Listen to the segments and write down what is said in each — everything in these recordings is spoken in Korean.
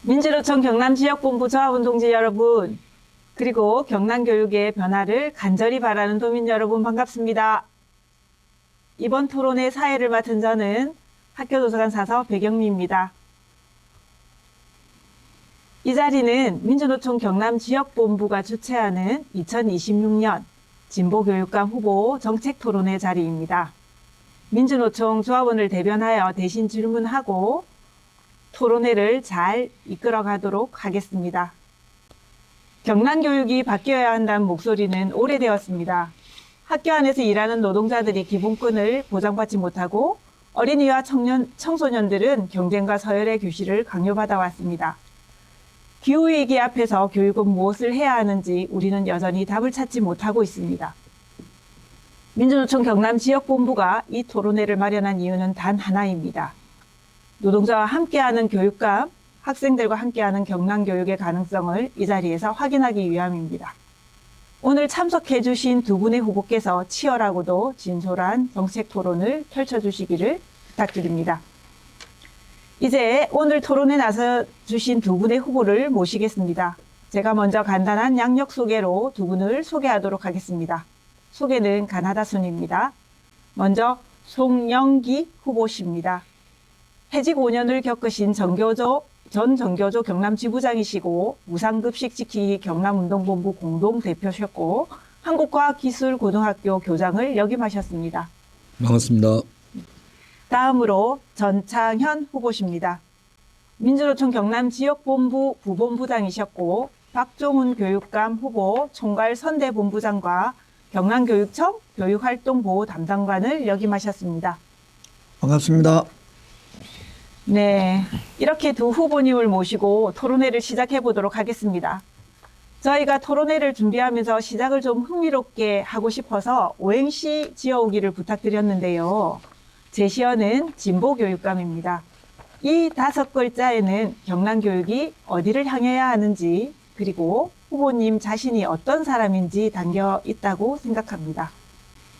민주노총 경남지역본부 조합운동지 여러분, 그리고 경남교육의 변화를 간절히 바라는 도민 여러분 반갑습니다. 이번 토론회 사회를 맡은 저는 학교도서관 사서 배경미입니다. 이 자리는 민주노총 경남지역본부가 주최하는 2026년 진보교육감 후보 정책토론회 자리입니다. 민주노총 조합원을 대변하여 대신 질문하고 토론회를 잘 이끌어 가도록 하겠습니다. 경남교육이 바뀌어야 한다는 목소리는 오래되었습니다. 학교 안에서 일하는 노동자들이 기본권을 보장받지 못하고 어린이와 청소년들은 경쟁과 서열의 교실을 강요받아 왔습니다. 기후위기 앞에서 교육은 무엇을 해야 하는지 우리는 여전히 답을 찾지 못하고 있습니다. 민주노총 경남지역본부가 이 토론회를 마련한 이유는 단 하나입니다. 노동자와 함께하는 교육감, 학생들과 함께하는 경남교육의 가능성을 이 자리에서 확인하기 위함입니다. 오늘 참석해 주신 두 분의 후보께서 치열하고도 진솔한 정책 토론을 펼쳐주시기를 부탁드립니다. 이제 오늘 토론에 나서 주신 두 분의 후보를 모시겠습니다. 제가 먼저 간단한 양력 소개로 두 분을 소개하도록 하겠습니다. 소개는 가나다 순입니다. 먼저 송영기 후보십니다. 해직 5년을 겪으신 전 정교조 경남지부장이시고 무상급식 지키기 경남운동본부 공동대표셨고 한국과학기술고등학교 교장을 역임하셨습니다. 반갑습니다. 다음으로 전창현 후보십니다. 민주노총 경남지역본부 부본부장이셨고 박종훈 교육감 후보 총괄 선대본부장과 경남교육청 교육활동보호 담당관을 역임하셨습니다. 반갑습니다. 네, 이렇게 두 후보님을 모시고 토론회를 시작해 보도록 하겠습니다. 저희가 토론회를 준비하면서 시작을 좀 흥미롭게 하고 싶어서 오행시 지어오기를 부탁드렸는데요. 제시어는 진보교육감입니다. 이 5글자에는 경남교육이 어디를 향해야 하는지 그리고 후보님 자신이 어떤 사람인지 담겨 있다고 생각합니다.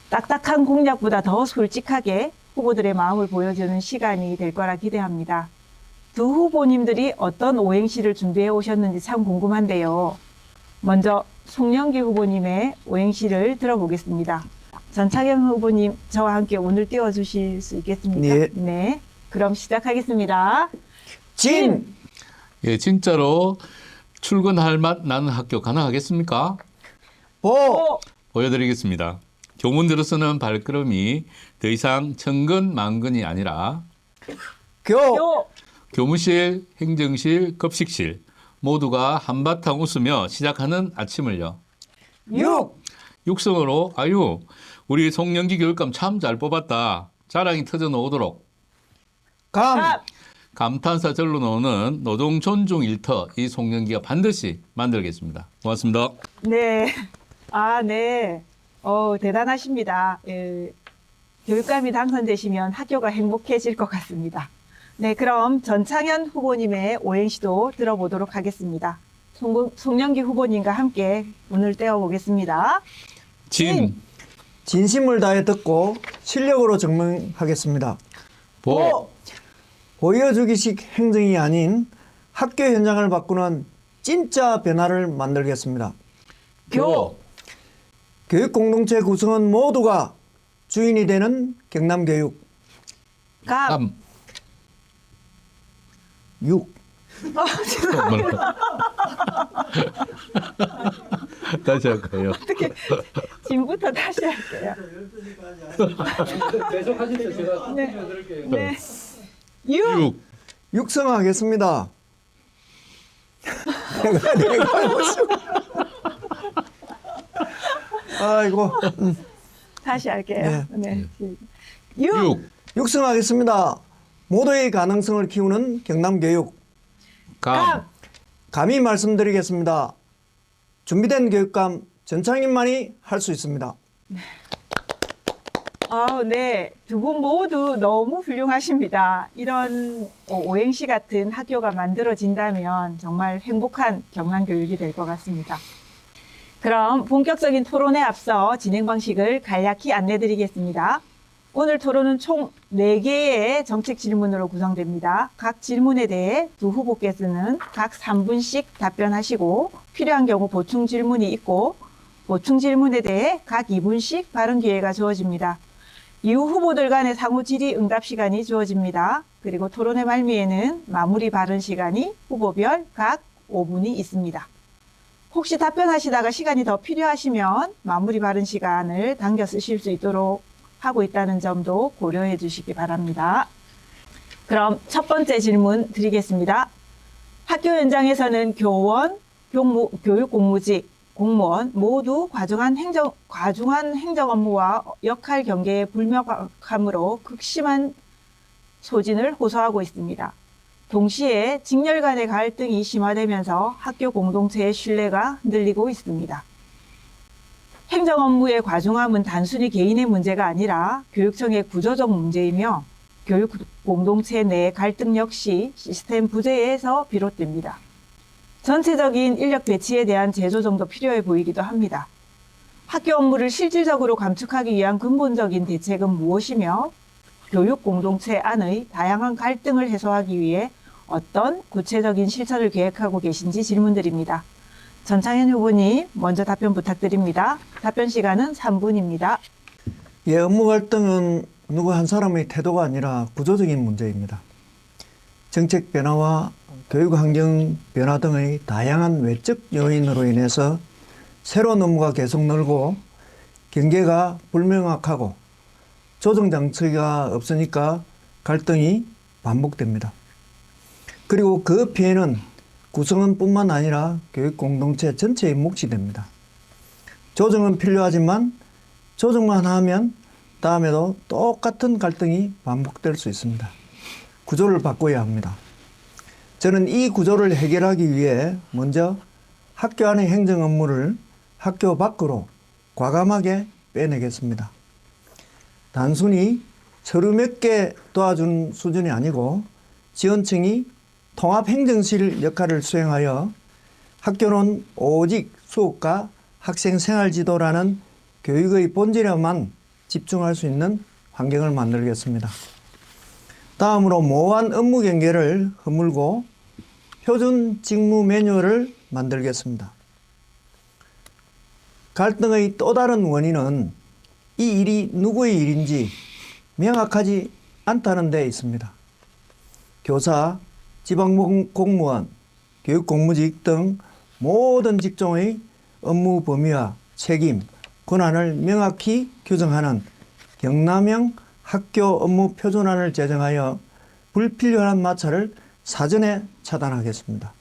딱딱한 공약보다 더 솔직하게 후보들의 마음을 보여주는 시간이 될 거라 기대합니다. 두 후보님들이 어떤 오행시를 준비해 오셨는지 참 궁금한데요. 먼저 송영기 후보님의 오행시를 들어보겠습니다. 전창현 후보님, 저와 함께 오늘 띄워주실 수 있겠습니까? 네. 네. 그럼 시작하겠습니다. 진! 예, 진짜로 출근할 맛 나는 학교 가능하겠습니까? 보! 보여드리겠습니다. 교문으로서는 발걸음이 더 이상 천근만근이 아니라 교! 요! 교무실, 행정실, 급식실 모두가 한바탕 웃으며 시작하는 아침을요. 육! 육성으로 아유 우리 송영기 교육감 참 잘 뽑았다. 자랑이 터져 나오도록 감! 탑! 감탄사 절로 나오는 노동 존중 일터 이 송영기가 반드시 만들겠습니다. 고맙습니다. 네. 아, 네. 대단하십니다. 교육감이 당선되시면 학교가 행복해질 것 같습니다. 네, 그럼 전창현 후보님의 오행시도 들어보도록 하겠습니다. 송영기 후보님과 함께 문을 떼어보겠습니다. 진, 진심을 다해 듣고 실력으로 증명하겠습니다. 보, 보여주기식 행정이 아닌 학교 현장을 바꾸는 진짜 변화를 만들겠습니다. 교, 교육 공동체 구성원 모두가 주인이 되는 경남교육. 감! 감. 육. 다시 할까요? 지금부터 다시 할게요. 계속 하십시오. 제가 네. 드릴게요. 네. 육! 6, 육성하겠습니다. 내가 아이고. 다시 할게요. 네. 육! 6, 육성하겠습니다. 모두의 가능성을 키우는 경남교육. 감, 감히 말씀드리겠습니다. 준비된 교육감 전창님만이 할 수 있습니다. 네. 두 분 모두 너무 훌륭하십니다. 이런 오행시 같은 학교가 만들어진다면 정말 행복한 경남교육이 될 것 같습니다. 그럼 본격적인 토론에 앞서 진행 방식을 간략히 안내드리겠습니다. 오늘 토론은 총 4개의 정책 질문으로 구성됩니다. 각 질문에 대해 두 후보께서는 각 3분씩 답변하시고 필요한 경우 보충 질문이 있고 보충 질문에 대해 각 2분씩 발언 기회가 주어집니다. 이후 후보들 간의 상호 질의 응답 시간이 주어집니다. 그리고 토론의 말미에는 마무리 발언 시간이 후보별 각 5분이 있습니다. 혹시 답변하시다가 시간이 더 필요하시면 마무리 발언 시간을 당겨 쓰실 수 있도록 하고 있다는 점도 고려해 주시기 바랍니다. 그럼 첫 번째 질문 드리겠습니다. 학교 현장에서는 교원, 교육 공무직, 공무원 모두 과중한 행정 업무와 역할 경계의 불명확함으로 극심한 소진을 호소하고 있습니다. 동시에 직렬 간의 갈등이 심화되면서 학교 공동체의 신뢰가 흔들리고 있습니다. 행정 업무의 과중함은 단순히 개인의 문제가 아니라 교육청의 구조적 문제이며 교육 공동체 내 갈등 역시 시스템 부재에서 비롯됩니다. 전체적인 인력 배치에 대한 재조정도 필요해 보이기도 합니다. 학교 업무를 실질적으로 감축하기 위한 근본적인 대책은 무엇이며 교육 공동체 안의 다양한 갈등을 해소하기 위해 어떤 구체적인 실천을 계획하고 계신지 질문드립니다. 전창현 후보님 먼저 답변 부탁드립니다. 답변 시간은 3분입니다. 예, 업무 갈등은 누구 한 사람의 태도가 아니라 구조적인 문제입니다. 정책 변화와 교육 환경 변화 등의 다양한 외적 요인으로 인해서 새로운 업무가 계속 늘고 경계가 불명확하고 조정 장치가 없으니까 갈등이 반복됩니다. 그리고 그 피해는 구성원뿐만 아니라 교육 공동체 전체에 몫이 됩니다. 조정은 필요하지만 조정만 하면 다음에도 똑같은 갈등이 반복될 수 있습니다. 구조를 바꿔야 합니다. 저는 이 구조를 해결하기 위해 먼저 학교 안의 행정 업무를 학교 밖으로 과감하게 빼내겠습니다. 단순히 서류 몇 개 도와주는 수준이 아니고 지원청이 통합행정실 역할을 수행하여 학교는 오직 수업과 학생 생활지도라는 교육의 본질에만 집중할 수 있는 환경을 만들겠습니다. 다음으로 모호한 업무 경계를 허물고 표준 직무 매뉴얼을 만들겠습니다. 갈등의 또 다른 원인은 이 일이 누구의 일인지 명확하지 않다는 데 있습니다. 교사, 지방공무원, 교육공무직 등 모든 직종의 업무 범위와 책임, 권한을 명확히 규정하는 경남형 학교 업무 표준안을 제정하여 불필요한 마찰을 사전에 차단하겠습니다.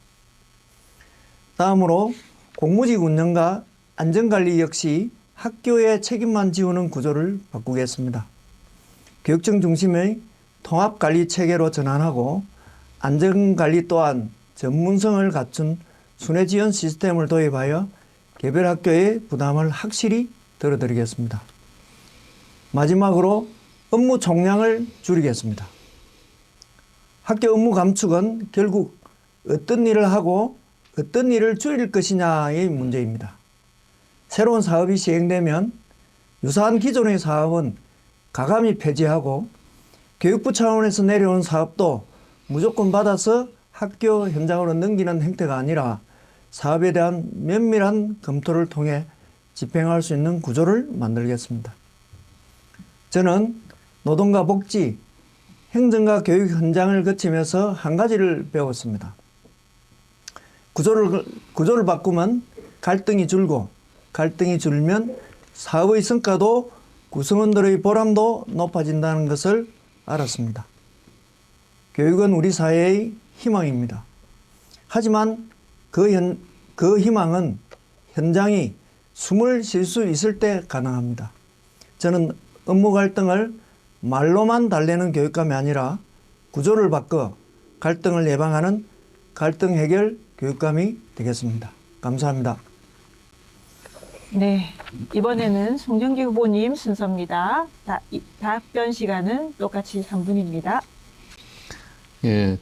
다음으로 공무직 운영과 안전관리 역시 학교의 책임만 지우는 구조를 바꾸겠습니다. 교육청 중심의 통합관리 체계로 전환하고 안전관리 또한 전문성을 갖춘 순회지원 시스템을 도입하여 개별 학교의 부담을 확실히 덜어드리겠습니다. 마지막으로 업무 총량을 줄이겠습니다. 학교 업무 감축은 결국 어떤 일을 하고 어떤 일을 줄일 것이냐의 문제입니다. 새로운 사업이 시행되면 유사한 기존의 사업은 가감히 폐지하고 교육부 차원에서 내려온 사업도 무조건 받아서 학교 현장으로 넘기는 행태가 아니라 사업에 대한 면밀한 검토를 통해 집행할 수 있는 구조를 만들겠습니다. 저는 노동과 복지, 행정과 교육 현장을 거치면서 한 가지를 배웠습니다. 구조를 바꾸면 갈등이 줄고 갈등이 줄면 사업의 성과도 구성원들의 보람도 높아진다는 것을 알았습니다. 교육은 우리 사회의 희망입니다. 하지만 그 희망은 현장이 숨을 쉴 수 있을 때 가능합니다. 저는 업무 갈등을 말로만 달래는 교육감이 아니라 구조를 바꿔 갈등을 예방하는 갈등 해결 교육감이 되겠습니다. 감사합니다. 네, 이번에는 송정기 후보님 순서입니다. 답변 시간은 똑같이 3분입니다. 예,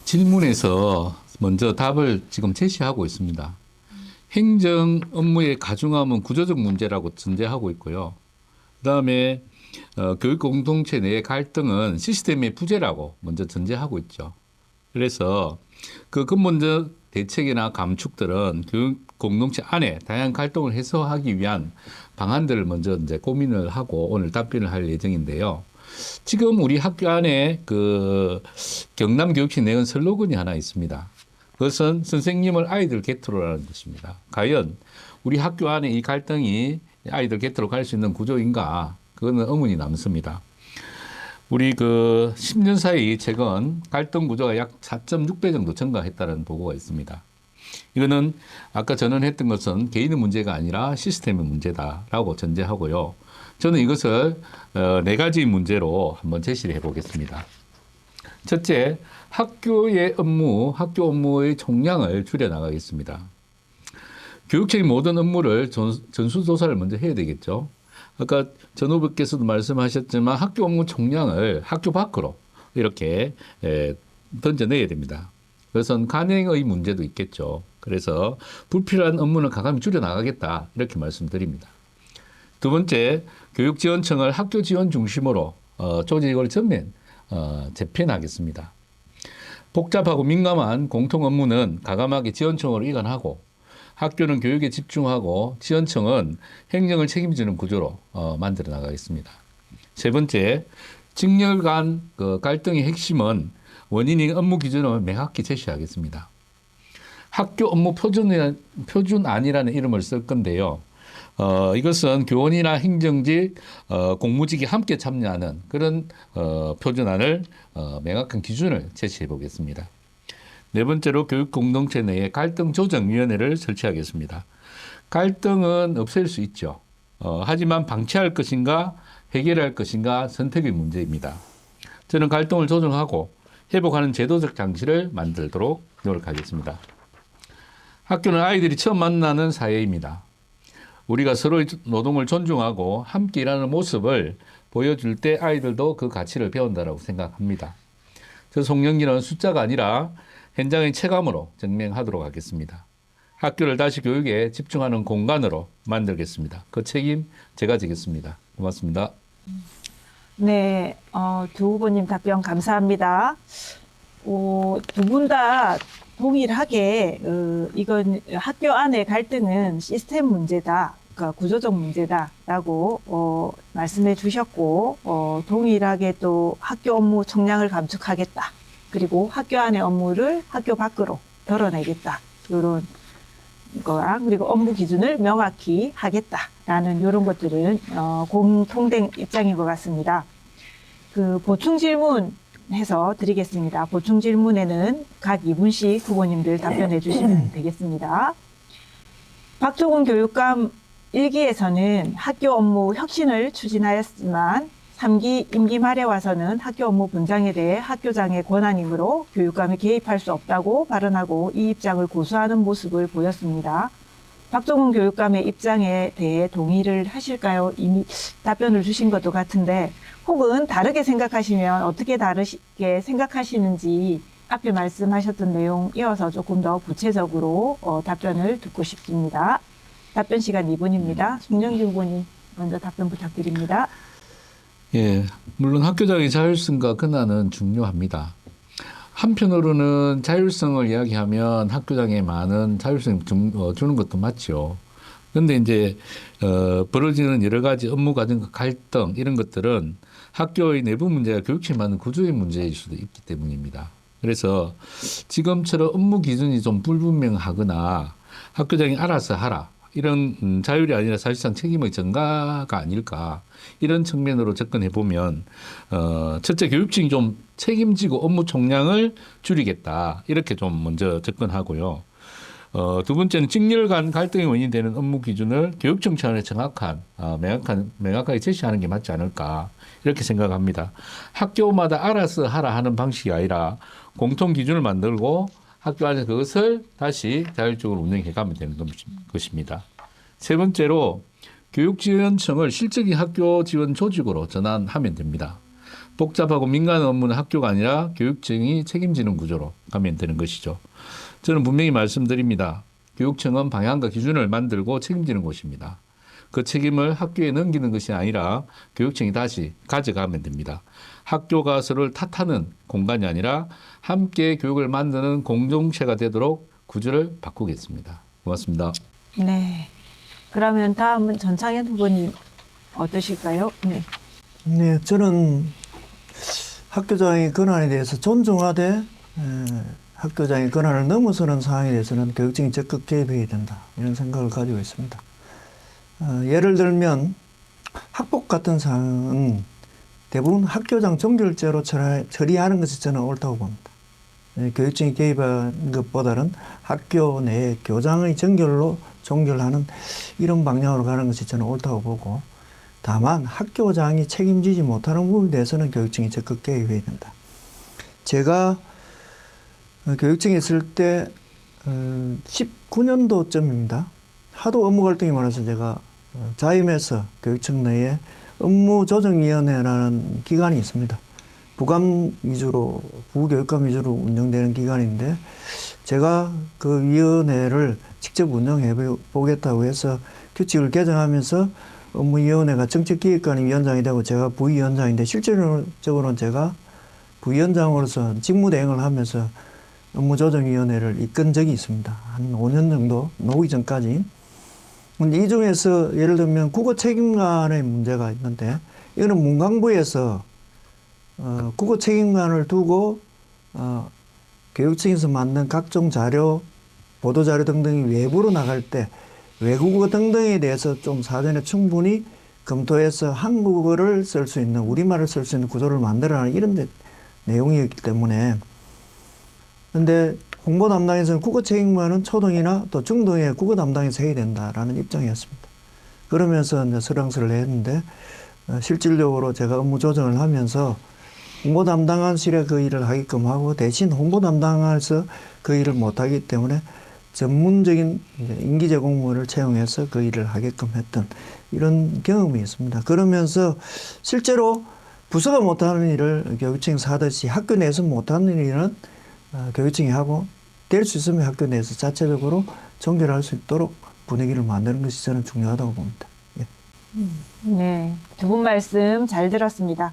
질문에서 먼저 답을 지금 제시하고 있습니다. 행정 업무의 가중함은 구조적 문제라고 전제하고 있고요. 그다음에 교육 공동체 내의 갈등은 시스템의 부재라고 먼저 전제하고 있죠. 그래서 그 근본적 대책이나 감축들은 교육 공동체 안에 다양한 갈등을 해소하기 위한 방안들을 먼저 이제 고민을 하고 오늘 답변을 할 예정인데요. 지금 우리 학교 안에 그 경남교육청 내은 슬로건이 하나 있습니다. 그것은 선생님을 아이들 곁으로라는 것입니다. 과연 우리 학교 안에 이 갈등이 아이들 곁으로 갈 수 있는 구조인가? 그거는 의문이 남습니다. 우리 그 10년 사이 최근 갈등 구조가 약 4.6배 정도 증가했다는 보고가 있습니다. 이거는 아까 전언했던 것은 개인의 문제가 아니라 시스템의 문제다라고 전제하고요. 저는 이것을 네 가지 문제로 한번 제시를 해보겠습니다. 첫째, 학교의 업무, 학교 업무의 총량을 줄여나가겠습니다. 교육청의 모든 업무를 전수조사를 먼저 해야 되겠죠. 아까 전 후보께서도 말씀하셨지만 학교 업무 총량을 학교 밖으로 이렇게 던져내야 됩니다. 그것은 간행의 문제도 있겠죠. 그래서 불필요한 업무는 가감히 줄여나가겠다 이렇게 말씀드립니다. 두 번째, 교육지원청을 학교 지원 중심으로 조직을 전면 재편하겠습니다. 복잡하고 민감한 공통 업무는 가감하게 지원청으로 이관하고 학교는 교육에 집중하고 지원청은 행정을 책임지는 구조로 만들어 나가겠습니다. 세 번째, 직렬 간 그 갈등의 핵심은 원인이 업무 기준을 명확히 제시하겠습니다. 학교 업무 표준안이라는 이름을 쓸 건데요. 이것은 교원이나 행정직, 공무직이 함께 참여하는 그런 표준안을 명확한 기준을 제시해 보겠습니다. 네 번째로 교육 공동체 내에 갈등 조정위원회를 설치하겠습니다. 갈등은 없앨 수 있죠. 하지만 방치할 것인가 해결할 것인가 선택의 문제입니다. 저는 갈등을 조정하고 회복하는 제도적 장치를 만들도록 노력하겠습니다. 학교는 아이들이 처음 만나는 사회입니다. 우리가 서로의 노동을 존중하고 함께 일하는 모습을 보여줄 때 아이들도 그 가치를 배운다고 생각합니다. 저 송영기는 숫자가 아니라 현장의 체감으로 증명하도록 하겠습니다. 학교를 다시 교육에 집중하는 공간으로 만들겠습니다. 그 책임 제가 지겠습니다. 고맙습니다. 네, 두 후보님 답변 감사합니다. 두 분 다 동일하게 이건 학교 안의 갈등은 시스템 문제다, 그러니까 구조적 문제다라고 말씀해 주셨고 동일하게 또 학교 업무 총량을 감축하겠다. 그리고 학교 안의 업무를 학교 밖으로 덜어내겠다. 이런 거랑 그리고 업무 기준을 명확히 하겠다라는 이런 것들은 공통된 입장인 것 같습니다. 그 보충 질문 해서 드리겠습니다. 보충 질문에는 각 2분씩 후보님들 답변해 주시면 되겠습니다. 박종훈 교육감 1기에서는 학교 업무 혁신을 추진하였지만 3기 임기 말에 와서는 학교 업무 분장에 대해 학교장의 권한이므로 교육감이 개입할 수 없다고 발언하고 이 입장을 고수하는 모습을 보였습니다. 박종훈 교육감의 입장에 대해 동의를 하실까요? 이미 답변을 주신 것도 같은데 혹은 다르게 생각하시면 어떻게 다르게 생각하시는지 앞에 말씀하셨던 내용 이어서 조금 더 구체적으로 답변을 듣고 싶습니다. 답변 시간 2분입니다. 송영기 후보님 먼저 답변 부탁드립니다. 예, 물론 학교장의 자율성과 권한은 중요합니다. 한편으로는 자율성을 이야기하면 학교장에 많은 자율성을 주는 것도 맞죠. 그런데 이제 벌어지는 여러 가지 업무 과정과 갈등 이런 것들은 학교의 내부 문제가 교육청에 맞는 구조의 문제일 수도 있기 때문입니다. 그래서 지금처럼 업무 기준이 좀 불분명하거나 학교장이 알아서 하라 이런 자율이 아니라 사실상 책임의 전가가 아닐까 이런 측면으로 접근해 보면 첫째 교육청이 좀 책임지고 업무 총량을 줄이겠다 이렇게 좀 먼저 접근하고요. 두 번째는 직렬 간 갈등의 원인이 되는 업무 기준을 교육청 차원의 정확한 명확하게 제시하는 게 맞지 않을까 이렇게 생각합니다. 학교마다 알아서 하라 하는 방식이 아니라 공통 기준을 만들고 학교 안에서 그것을 다시 자율적으로 운영해 가면 되는 것입니다. 세 번째로 교육지원청을 실질적인 학교 지원 조직으로 전환하면 됩니다. 복잡하고 민감한 업무는 학교가 아니라 교육청이 책임지는 구조로 가면 되는 것이죠. 저는 분명히 말씀드립니다. 교육청은 방향과 기준을 만들고 책임지는 곳입니다. 그 책임을 학교에 넘기는 것이 아니라 교육청이 다시 가져가면 됩니다. 학교가 서로를 탓하는 공간이 아니라 함께 교육을 만드는 공동체가 되도록 구조를 바꾸겠습니다. 고맙습니다. 네. 그러면 다음은 전창현 후보님 어떠실까요? 네. 네, 저는 학교장의 권한에 대해서 존중하되 학교장의 권한을 넘어서는 사항에 대해서는 교육청이 적극 개입해야 된다. 이런 생각을 가지고 있습니다. 예를 들면 학폭 같은 사항은 대부분 학교장 종결제로 처리하는 것이 저는 옳다고 봅니다. 교육청이 개입하는 것보다는 학교 내 교장의 정결로 종결하는 이런 방향으로 가는 것이 저는 옳다고 보고, 다만 학교장이 책임지지 못하는 부분에 대해서는 교육청이 적극 개입해야 된다. 제가 교육청에 있을 때 19년도쯤입니다. 하도 업무 갈등이 많아서 제가 자임해서 교육청 내에 업무조정위원회라는 기관이 있습니다. 부감 위주로, 부교육감 위주로 운영되는 기관인데, 제가 그 위원회를 직접 운영해 보겠다고 해서 규칙을 개정하면서 업무위원회가 정책기획관이 위원장이 되고 제가 부위원장인데, 실질적으로는 제가 부위원장으로서 직무대행을 하면서 업무조정위원회를 이끈 적이 있습니다. 한 5년 정도 나오기 전까지. 근데 이 중에서 예를 들면 국어 책임관의 문제가 있는데, 이거는 문광부에서 국어 책임관을 두고 교육청에서 만든 각종 자료, 보도자료 등등이 외부로 나갈 때 외국어 등등에 대해서 좀 사전에 충분히 검토해서 한국어를 쓸 수 있는, 우리말을 쓸 수 있는 구조를 만들어라는 이런 내용이었기 때문에, 근데 홍보 담당에서는 국어 책임관은 초등이나 또 중등의 국어 담당에서 해야 된다라는 입장이었습니다. 그러면서 이제 설랑설을 했는데, 실질적으로 제가 업무 조정을 하면서 홍보 담당관실에 그 일을 하게끔 하고, 대신 홍보 담당관에서 그 일을 못하기 때문에 전문적인 인기제 공무원을 채용해서 그 일을 하게끔 했던 이런 경험이 있습니다. 그러면서 실제로 부서가 못하는 일을 교육청에서 하듯이 학교 내에서 못하는 일은 교육청이 하고, 될 수 있으면 학교 내에서 자체적으로 종결할 수 있도록 분위기를 만드는 것이 저는 중요하다고 봅니다. 예. 네. 두 분 말씀 잘 들었습니다.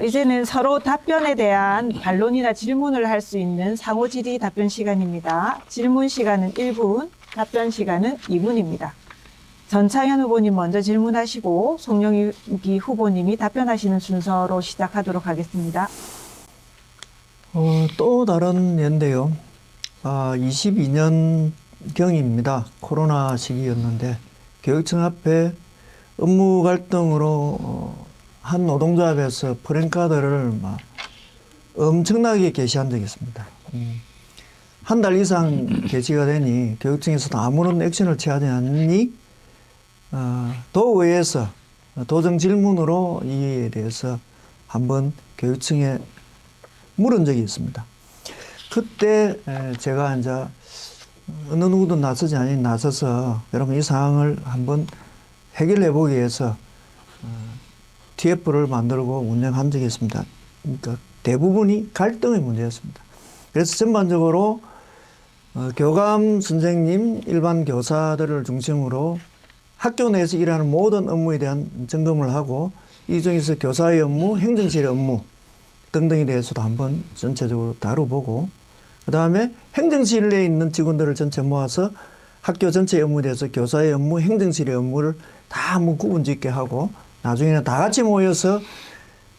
이제는 서로 답변에 대한 반론이나 질문을 할 수 있는 상호질의 답변 시간입니다. 질문 시간은 1분, 답변 시간은 2분입니다. 전창현 후보님 먼저 질문하시고 송영기 후보님이 답변하시는 순서로 시작하도록 하겠습니다. 또 다른 예인데요. 22년경입니다. 코로나 시기였는데 교육청 앞에 업무 갈등으로 한 노동조합에서 프랜카드를 막 엄청나게 게시한 적이 있습니다. 한 달 이상 게시가 되니 교육청에서도 아무런 액션을 취하지 않니 도의회에서 도정 질문으로 이에 대해서 한번 교육청에 물은 적이 있습니다. 그때 제가 이제 어느 누구도 나서지 않니 나서서 여러분 이 상황을 한번 해결해 보기 위해서 TF를 만들고 운영한 적이 있습니다. 그러니까 대부분이 갈등의 문제였습니다. 그래서 전반적으로 교감 선생님, 일반 교사들을 중심으로 학교 내에서 일하는 모든 업무에 대한 점검을 하고, 이 중에서 교사의 업무, 행정실의 업무 등등에 대해서도 한번 전체적으로 다뤄보고, 그 다음에 행정실에 있는 직원들을 전체 모아서 학교 전체의 업무에 대해서 교사의 업무, 행정실의 업무를 다 한번 구분짓게 하고, 나중에는 다 같이 모여서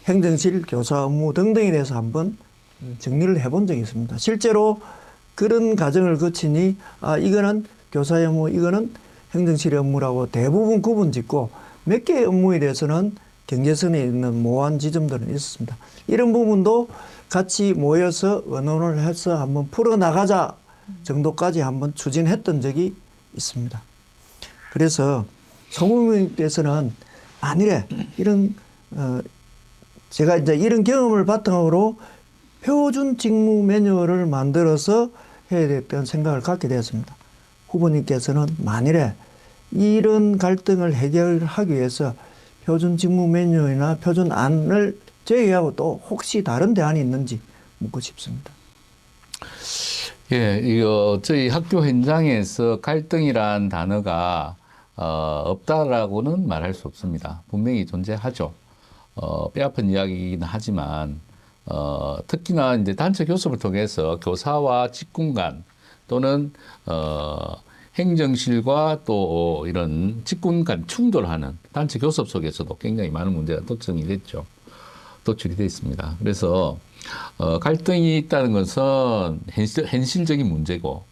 행정실, 교사 업무 등등에 대해서 한번 정리를 해본 적이 있습니다. 실제로 그런 과정을 거치니 이거는 교사의 업무, 이거는 행정실의 업무라고 대부분 구분짓고, 몇 개의 업무에 대해서는 경계선에 있는 모호한 지점들은 있었습니다. 이런 부분도 같이 모여서 의논을 해서 한번 풀어나가자 정도까지 한번 추진했던 적이 있습니다. 그래서 소부님께서는 만일에 이런 제가 이제 이런 경험을 바탕으로 표준 직무 매뉴얼을 만들어서 해야 됐다는 생각을 갖게 되었습니다. 후보님께서는 만일에 이런 갈등을 해결하기 위해서 표준 직무 매뉴얼이나 표준 안을 제외하고 또 혹시 다른 대안이 있는지 묻고 싶습니다. 예, 이거 저희 학교 현장에서 갈등이란 단어가 없다라고는 말할 수 없습니다. 분명히 존재하죠. 뼈아픈 이야기이긴 하지만 특히나 이제 단체 교섭을 통해서 교사와 직군 간 또는 행정실과 또 이런 직군 간 충돌하는 단체 교섭 속에서도 굉장히 많은 문제가 도출이 돼 있습니다. 그래서 갈등이 있다는 것은 현실적인 문제고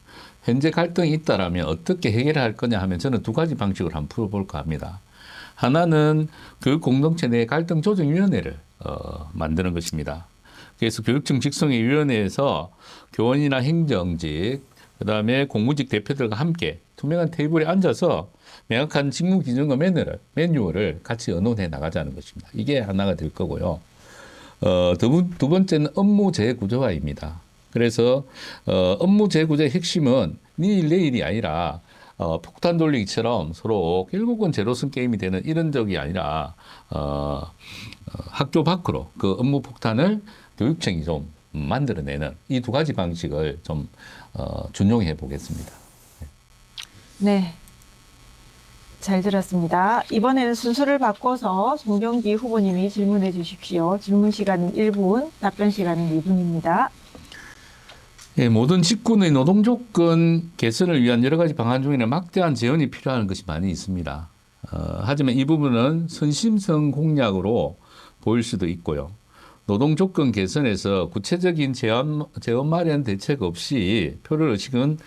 현재 갈등이 있다라면 어떻게 해결할 거냐 하면 저는 두 가지 방식으로 한번 풀어볼까 합니다. 하나는 교육 공동체 내 갈등 조정위원회를 만드는 것입니다. 그래서 교육청 직속의 위원회에서 교원이나 행정직, 그다음에 공무직 대표들과 함께 투명한 테이블에 앉아서 명확한 직무 기준과 매뉴얼을 같이 의논해 나가자는 것입니다. 이게 하나가 될 거고요. 두 번째는 업무 재구조화입니다. 그래서 업무 재구조의 핵심은 내일 내일이 아니라 폭탄 돌리기처럼 서로 결국은 제로섬 게임이 되는 이런 적이 아니라 학교 밖으로 그 업무 폭탄을 교육청이 좀 만들어내는 이 두 가지 방식을 좀 준용해 보겠습니다. 네. 잘 들었습니다. 이번에는 순서를 바꿔서 송경기 후보님이 질문해 주십시오. 질문 시간은 1분, 답변 시간은 2분입니다. 예, 모든 직군의 노동 조건 개선을 위한 여러 가지 방안 중에는 막대한 재원이 필요한 것이 많이 있습니다. 하지만 이 부분은 선심성 공약으로 보일 수도 있고요. 노동 조건 개선에서 구체적인 재원 마련 대책 없이 표를 의식한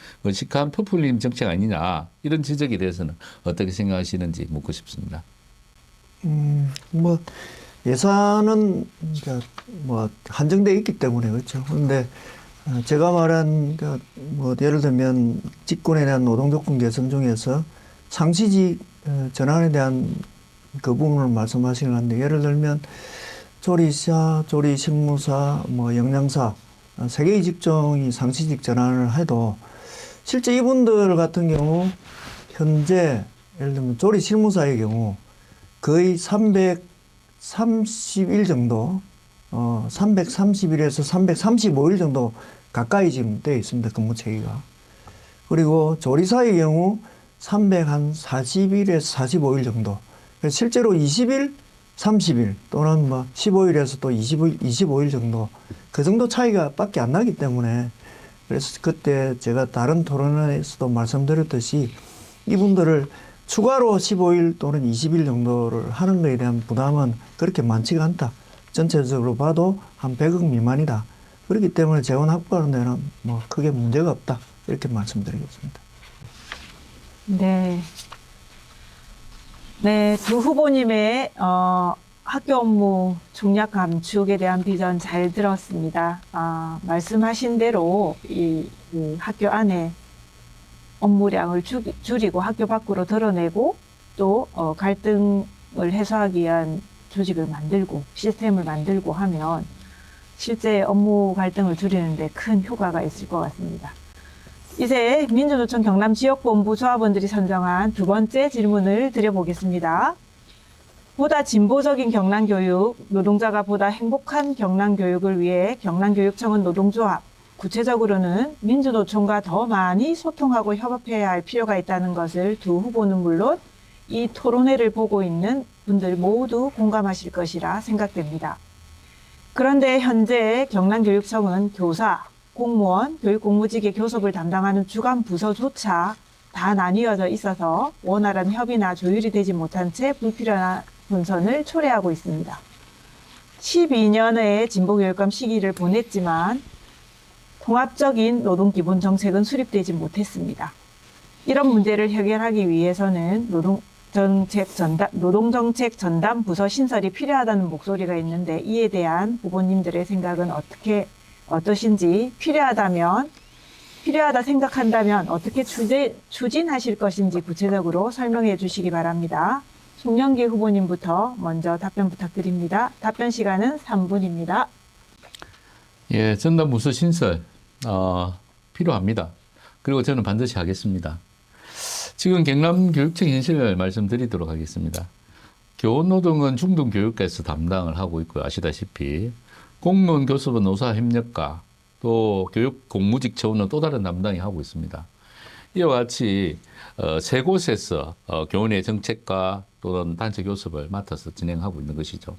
포퓰리즘 정책 아니냐 이런 지적에 대해서는 어떻게 생각하시는지 묻고 싶습니다. 뭐 예산은 그러니까 뭐 한정돼 있기 때문에 그렇죠. 그런데 제가 말한 뭐 예를 들면 직군에 대한 노동 조건 개선 중에서 상시직 전환에 대한 그 부분을 말씀하시는 건데 예를 들면 조리사, 조리실무사, 뭐 영양사 세 개의 직종이 상시직 전환을 해도 실제 이분들 같은 경우 현재 예를 들면 조리실무사의 경우 거의 330일 정도 331에서 335일 정도 가까이 지금 되어 있습니다. 근무 체계가. 그리고 조리사의 경우 340일에서 45일 정도. 실제로 20일, 30일 또는 뭐 15일에서 또 25일 정도 그 정도 차이가 밖에 안 나기 때문에 그래서 그때 제가 다른 토론회에서도 말씀드렸듯이 이분들을 추가로 15일 또는 20일 정도를 하는 것에 대한 부담은 그렇게 많지가 않다. 전체적으로 봐도 한 100억 미만이다. 그렇기 때문에 재원 확보하는 데는 뭐 크게 문제가 없다. 이렇게 말씀드리겠습니다. 네. 네, 두 후보님의 학교 업무 총력 감축에 대한 비전 잘 들었습니다. 말씀하신 대로 이 학교 안에 업무량을 줄이고 학교 밖으로 드러내고 또 갈등을 해소하기 위한 조직을 만들고 시스템을 만들고 하면 실제 업무 갈등을 줄이는 데 큰 효과가 있을 것 같습니다. 이제 민주노총 경남지역본부 조합원들이 선정한 두 번째 질문을 드려보겠습니다. 보다 진보적인 경남교육, 노동자가 보다 행복한 경남교육을 위해 경남교육청은 노동조합, 구체적으로는 민주노총과 더 많이 소통하고 협업해야 할 필요가 있다는 것을 두 후보는 물론 이 토론회를 보고 있는 분들 모두 공감하실 것이라 생각됩니다. 그런데 현재 경남교육청은 교사, 공무원, 교육공무직의 교섭을 담당하는 주간 부서조차 다 나뉘어져 있어서 원활한 협의나 조율이 되지 못한 채 불필요한 혼선을 초래하고 있습니다. 12년의 진보교육감 시기를 보냈지만 통합적인 노동기본정책은 수립되지 못했습니다. 이런 문제를 해결하기 위해서는 노동정책 전담 부서 신설이 필요하다는 목소리가 있는데 이에 대한 후보님들의 생각은 어떠신지 필요하다 생각한다면 어떻게 추진하실 것인지 구체적으로 설명해 주시기 바랍니다. 송영기 후보님부터 먼저 답변 부탁드립니다. 답변 시간은 3분입니다. 예, 전담 부서 신설 필요합니다. 그리고 저는 반드시 하겠습니다. 지금 경남교육청 현실을 말씀드리도록 하겠습니다. 교원노동은 중등교육과에서 담당을 하고 있고요. 아시다시피 공무원 교섭은 노사협력과 또 교육 공무직 차원은 또 다른 담당이 하고 있습니다. 이와 같이 세 곳에서 교원의 정책과 또는 단체 교섭을 맡아서 진행하고 있는 것이죠.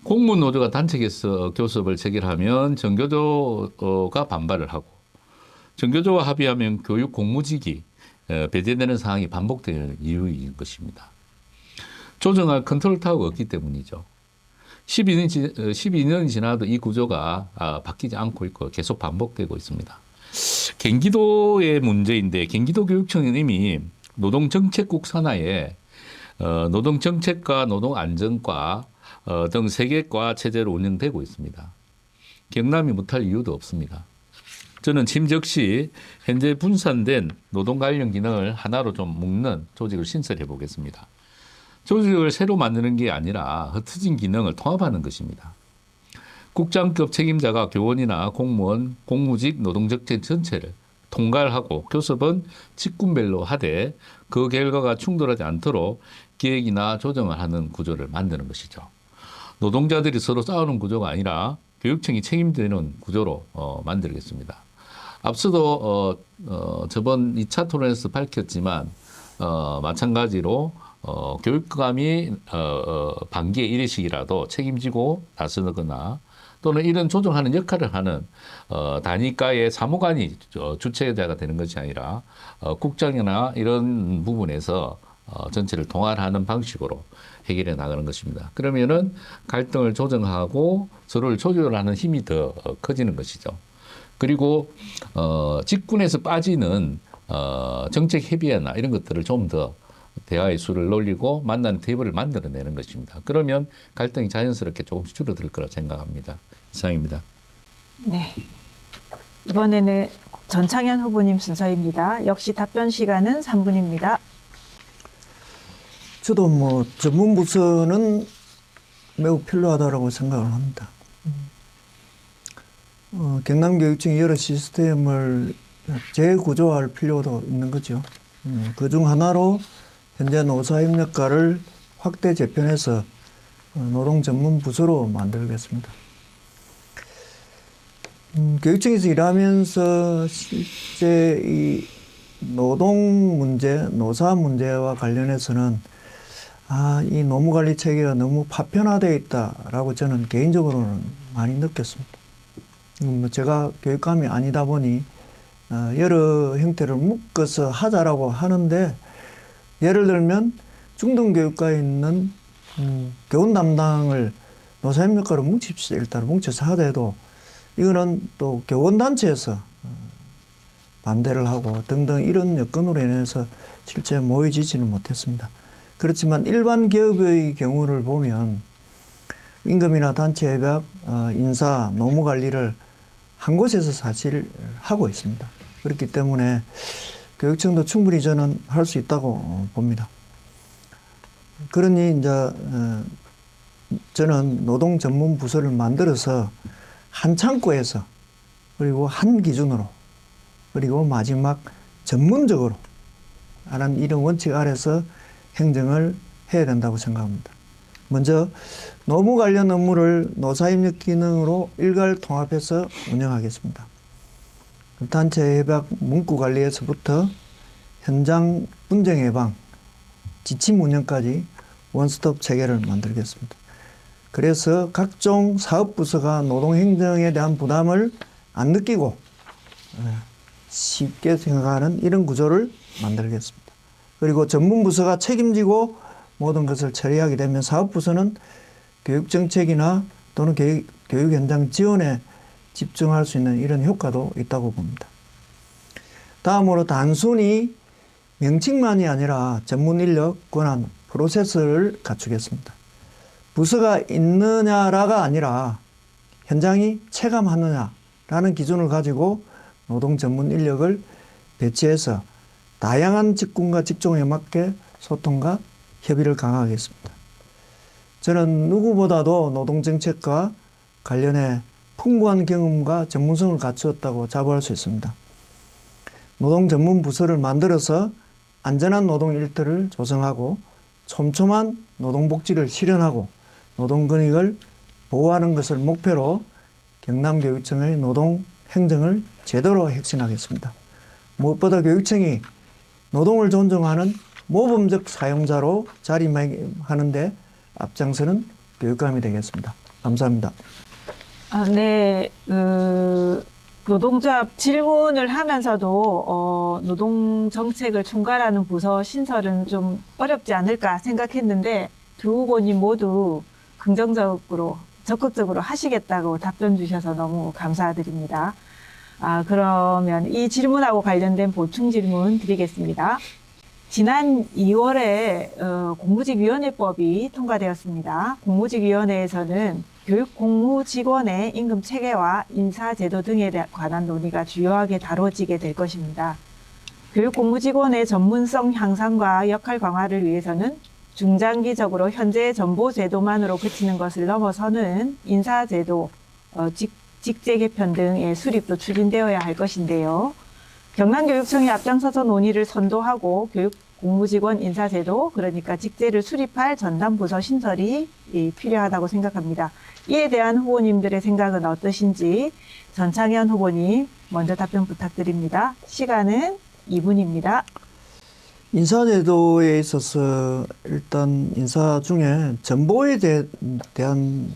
공무원 노조가 단체에서 교섭을 체결하면 전교조가 반발을 하고 전교조와 합의하면 교육 공무직이 배제되는 상황이 반복되는 이유인 것입니다. 조정할 컨트롤 타워가 없기 때문이죠. 12년이 지나도 이 구조가 바뀌지 않고 있고 계속 반복되고 있습니다. 경기도의 문제인데 경기도 교육청은 이미 노동정책국 산하에 노동정책과 노동안전과 등 3개 체제로 운영되고 있습니다. 경남이 못할 이유도 없습니다. 저는 침적시 현재 분산된 노동 관련 기능을 하나로 좀 묶는 조직을 신설해 보겠습니다. 조직을 새로 만드는 게 아니라 흩어진 기능을 통합하는 것입니다. 국장급 책임자가 교원이나 공무원, 공무직 노동정책 전체를 통괄하고 교섭은 직군별로 하되 그 결과가 충돌하지 않도록 기획이나 조정을 하는 구조를 만드는 것이죠. 노동자들이 서로 싸우는 구조가 아니라 교육청이 책임지는 구조로 만들겠습니다. 앞서도 저번 2차 토론에서 밝혔지만 마찬가지로 교육감이 반기의 일회식이라도 책임지고 나서거나 또는 이런 조정하는 역할을 하는 단위과의 사무관이 주체자가 되는 것이 아니라 국장이나 이런 부분에서 전체를 동원하는 방식으로 해결해 나가는 것입니다. 그러면은 갈등을 조정하고 서로를 조율하는 힘이 더 커지는 것이죠. 그리고 직군에서 빠지는 정책 협의회나 이런 것들을 좀 더 대화의 수를 놀리고 만나는 테이블을 만들어내는 것입니다. 그러면 갈등이 자연스럽게 조금씩 줄어들 거라 생각합니다. 이상입니다. 네. 이번에는 전창현 후보님 순서입니다. 역시 답변 시간은 3분입니다. 저도 뭐 전문 부서는 매우 필요하다고 생각을 합니다. 경남교육청이 여러 시스템을 재구조할 필요도 있는 거죠. 그중 하나로 현재 노사협력과를 확대 재편해서 노동 전문 부서로 만들겠습니다. 교육청에서 일하면서 실제 이 노동 문제, 노사 문제와 관련해서는 이 노무관리 체계가 너무 파편화되어 있다라고 저는 개인적으로는 많이 느꼈습니다. 제가 교육감이 아니다 보니 여러 형태를 묶어서 하자라고 하는데, 예를 들면 중등교육과에 있는 교원 담당을 노사협력과로 뭉칩시다. 일단 뭉쳐서 하자 해도 이거는 또 교원단체에서 반대를 하고 등등 이런 여건으로 인해서 실제 모여지지는 못했습니다. 그렇지만 일반 기업의 경우를 보면 임금이나 단체 협약, 인사, 노무 관리를 한 곳에서 사실 하고 있습니다. 그렇기 때문에 교육청도 충분히 저는 할 수 있다고 봅니다. 그러니 이제 저는 노동 전문 부서를 만들어서 한 창구에서 그리고 한 기준으로 그리고 마지막 전문적으로 하는 이런 원칙 아래서 행정을 해야 된다고 생각합니다. 먼저 노무 관련 업무를 노사협력 기능으로 일괄 통합해서 운영하겠습니다. 단체 협약 문구 관리에서부터 현장 분쟁 예방, 지침 운영까지 원스톱 체계를 만들겠습니다. 그래서 각종 사업부서가 노동행정에 대한 부담을 안 느끼고 쉽게 생각하는 이런 구조를 만들겠습니다. 그리고 전문부서가 책임지고 모든 것을 처리하게 되면 사업부서는 교육정책이나 또는 교육 현장 지원에 집중할 수 있는 이런 효과도 있다고 봅니다. 다음으로 단순히 명칭만이 아니라 전문 인력, 권한, 프로세스를 갖추겠습니다. 부서가 있느냐라가 아니라 현장이 체감하느냐라는 기준을 가지고 노동 전문 인력을 배치해서 다양한 직군과 직종에 맞게 소통과 협의를 강화하겠습니다. 저는 누구보다도 노동정책과 관련해 풍부한 경험과 전문성을 갖추었다고 자부할 수 있습니다. 노동 전문 부서를 만들어서 안전한 노동 일터를 조성하고 촘촘한 노동복지를 실현하고 노동권익을 보호하는 것을 목표로 경남교육청의 노동행정을 제대로 혁신하겠습니다. 무엇보다 교육청이 노동을 존중하는 모범적 사용자로 자리매김하는 데 앞장서는 교육감이 되겠습니다. 감사합니다. 네, 노동조합 질문을 하면서도 노동 정책을 총괄하는 부서 신설은 좀 어렵지 않을까 생각했는데 두 후보님 모두 긍정적으로 적극적으로 하시겠다고 답변 주셔서 너무 감사드립니다. 그러면 이 질문하고 관련된 보충 질문 드리겠습니다. 지난 2월에 공무직위원회법이 통과되었습니다. 공무직위원회에서는 교육 공무직원의 임금 체계와 인사제도 등에 관한 논의가 주요하게 다뤄지게 될 것입니다. 교육 공무직원의 전문성 향상과 역할 강화를 위해서는 중장기적으로 현재의 전보제도만으로 그치는 것을 넘어서는 인사제도, 직제 개편 등의 수립도 추진되어야 할 것인데요. 경남교육청이 앞장서서 논의를 선도하고 교육 공무직원 인사제도, 그러니까 직제를 수립할 전담부서 신설이 필요하다고 생각합니다. 이에 대한 후보님들의 생각은 어떠신지 전창현 후보님 먼저 답변 부탁드립니다. 시간은 2분입니다. 인사제도에 있어서 일단 인사 중에 전보에 대한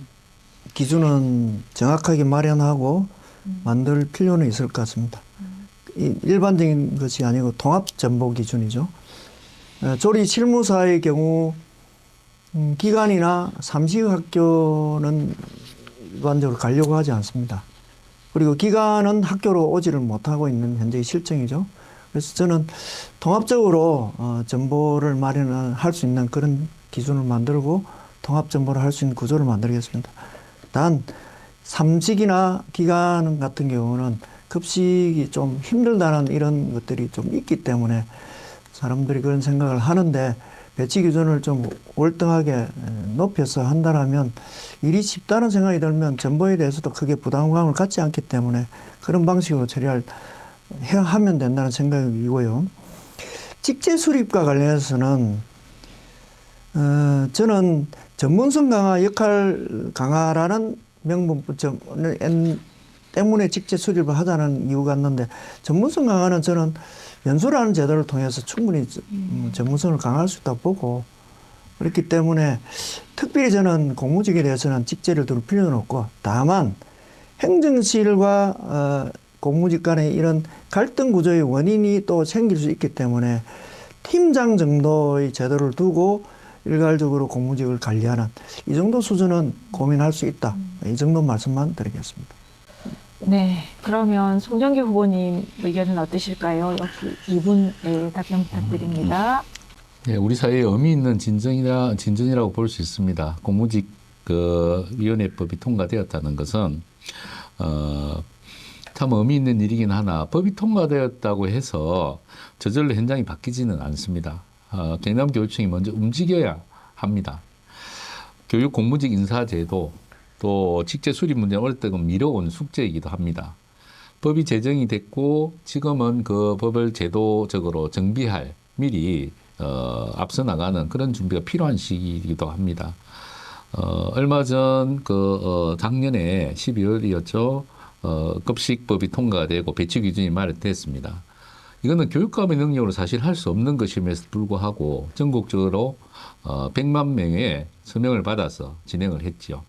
기준은 정확하게 마련하고 만들 필요는 있을 것 같습니다. 일반적인 것이 아니고 통합 전보 기준이죠. 조리 실무사의 경우 기간이나 삼식학교는 일반적으로 가려고 하지 않습니다. 그리고 기간은 학교로 오지를 못하고 있는 현재의 실정이죠. 그래서 저는 통합적으로 정보를 마련할 수 있는 그런 기준을 만들고 통합 정보를 할 수 있는 구조를 만들겠습니다. 단 삼식이나 기간 같은 경우는 급식이 좀 힘들다는 이런 것들이 좀 있기 때문에 사람들이 그런 생각을 하는데 배치 기준을 좀 월등하게 높여서 한다면 일이 쉽다는 생각이 들면 정보에 대해서도 크게 부담감을 갖지 않기 때문에 그런 방식으로 하면 된다는 생각이고요. 직제 수립과 관련해서는 저는 전문성 강화, 역할 강화라는 명분 때문에 직제 수립을 하자는 이유가 있는데 전문성 강화는 저는 연수라는 제도를 통해서 충분히 전문성을 강화할 수 있다고 보고 그렇기 때문에 특별히 저는 공무직에 대해서는 직제를 둘 필요는 없고 다만 행정실과 공무직 간의 이런 갈등 구조의 원인이 또 생길 수 있기 때문에 팀장 정도의 제도를 두고 일괄적으로 공무직을 관리하는 이 정도 수준은 고민할 수 있다. 이 정도 말씀만 드리겠습니다. 네, 그러면 송정기 후보님 의견은 어떠실까요? 역시 2분의 답변 부탁드립니다. 네, 우리 사회에 의미 있는 진전이라고 볼 수 있습니다. 공무직 위원회법이 통과되었다는 것은 참 의미 있는 일이긴 하나 법이 통과되었다고 해서 저절로 현장이 바뀌지는 않습니다. 경남교육청이 먼저 움직여야 합니다. 교육 공무직 인사제도 또 직제 수립 문제는 오랫동안 미뤄온 숙제이기도 합니다. 법이 제정이 됐고 지금은 그 법을 제도적으로 정비할 미리 앞서 나가는 그런 준비가 필요한 시기이기도 합니다. 얼마 전 작년에 12월이었죠. 급식법이 통과되고 배치 기준이 마련됐습니다. 이거는 교육감의 능력으로 사실 할 수 없는 것임에도 불구하고 전국적으로 100만 명의 서명을 받아서 진행을 했지요.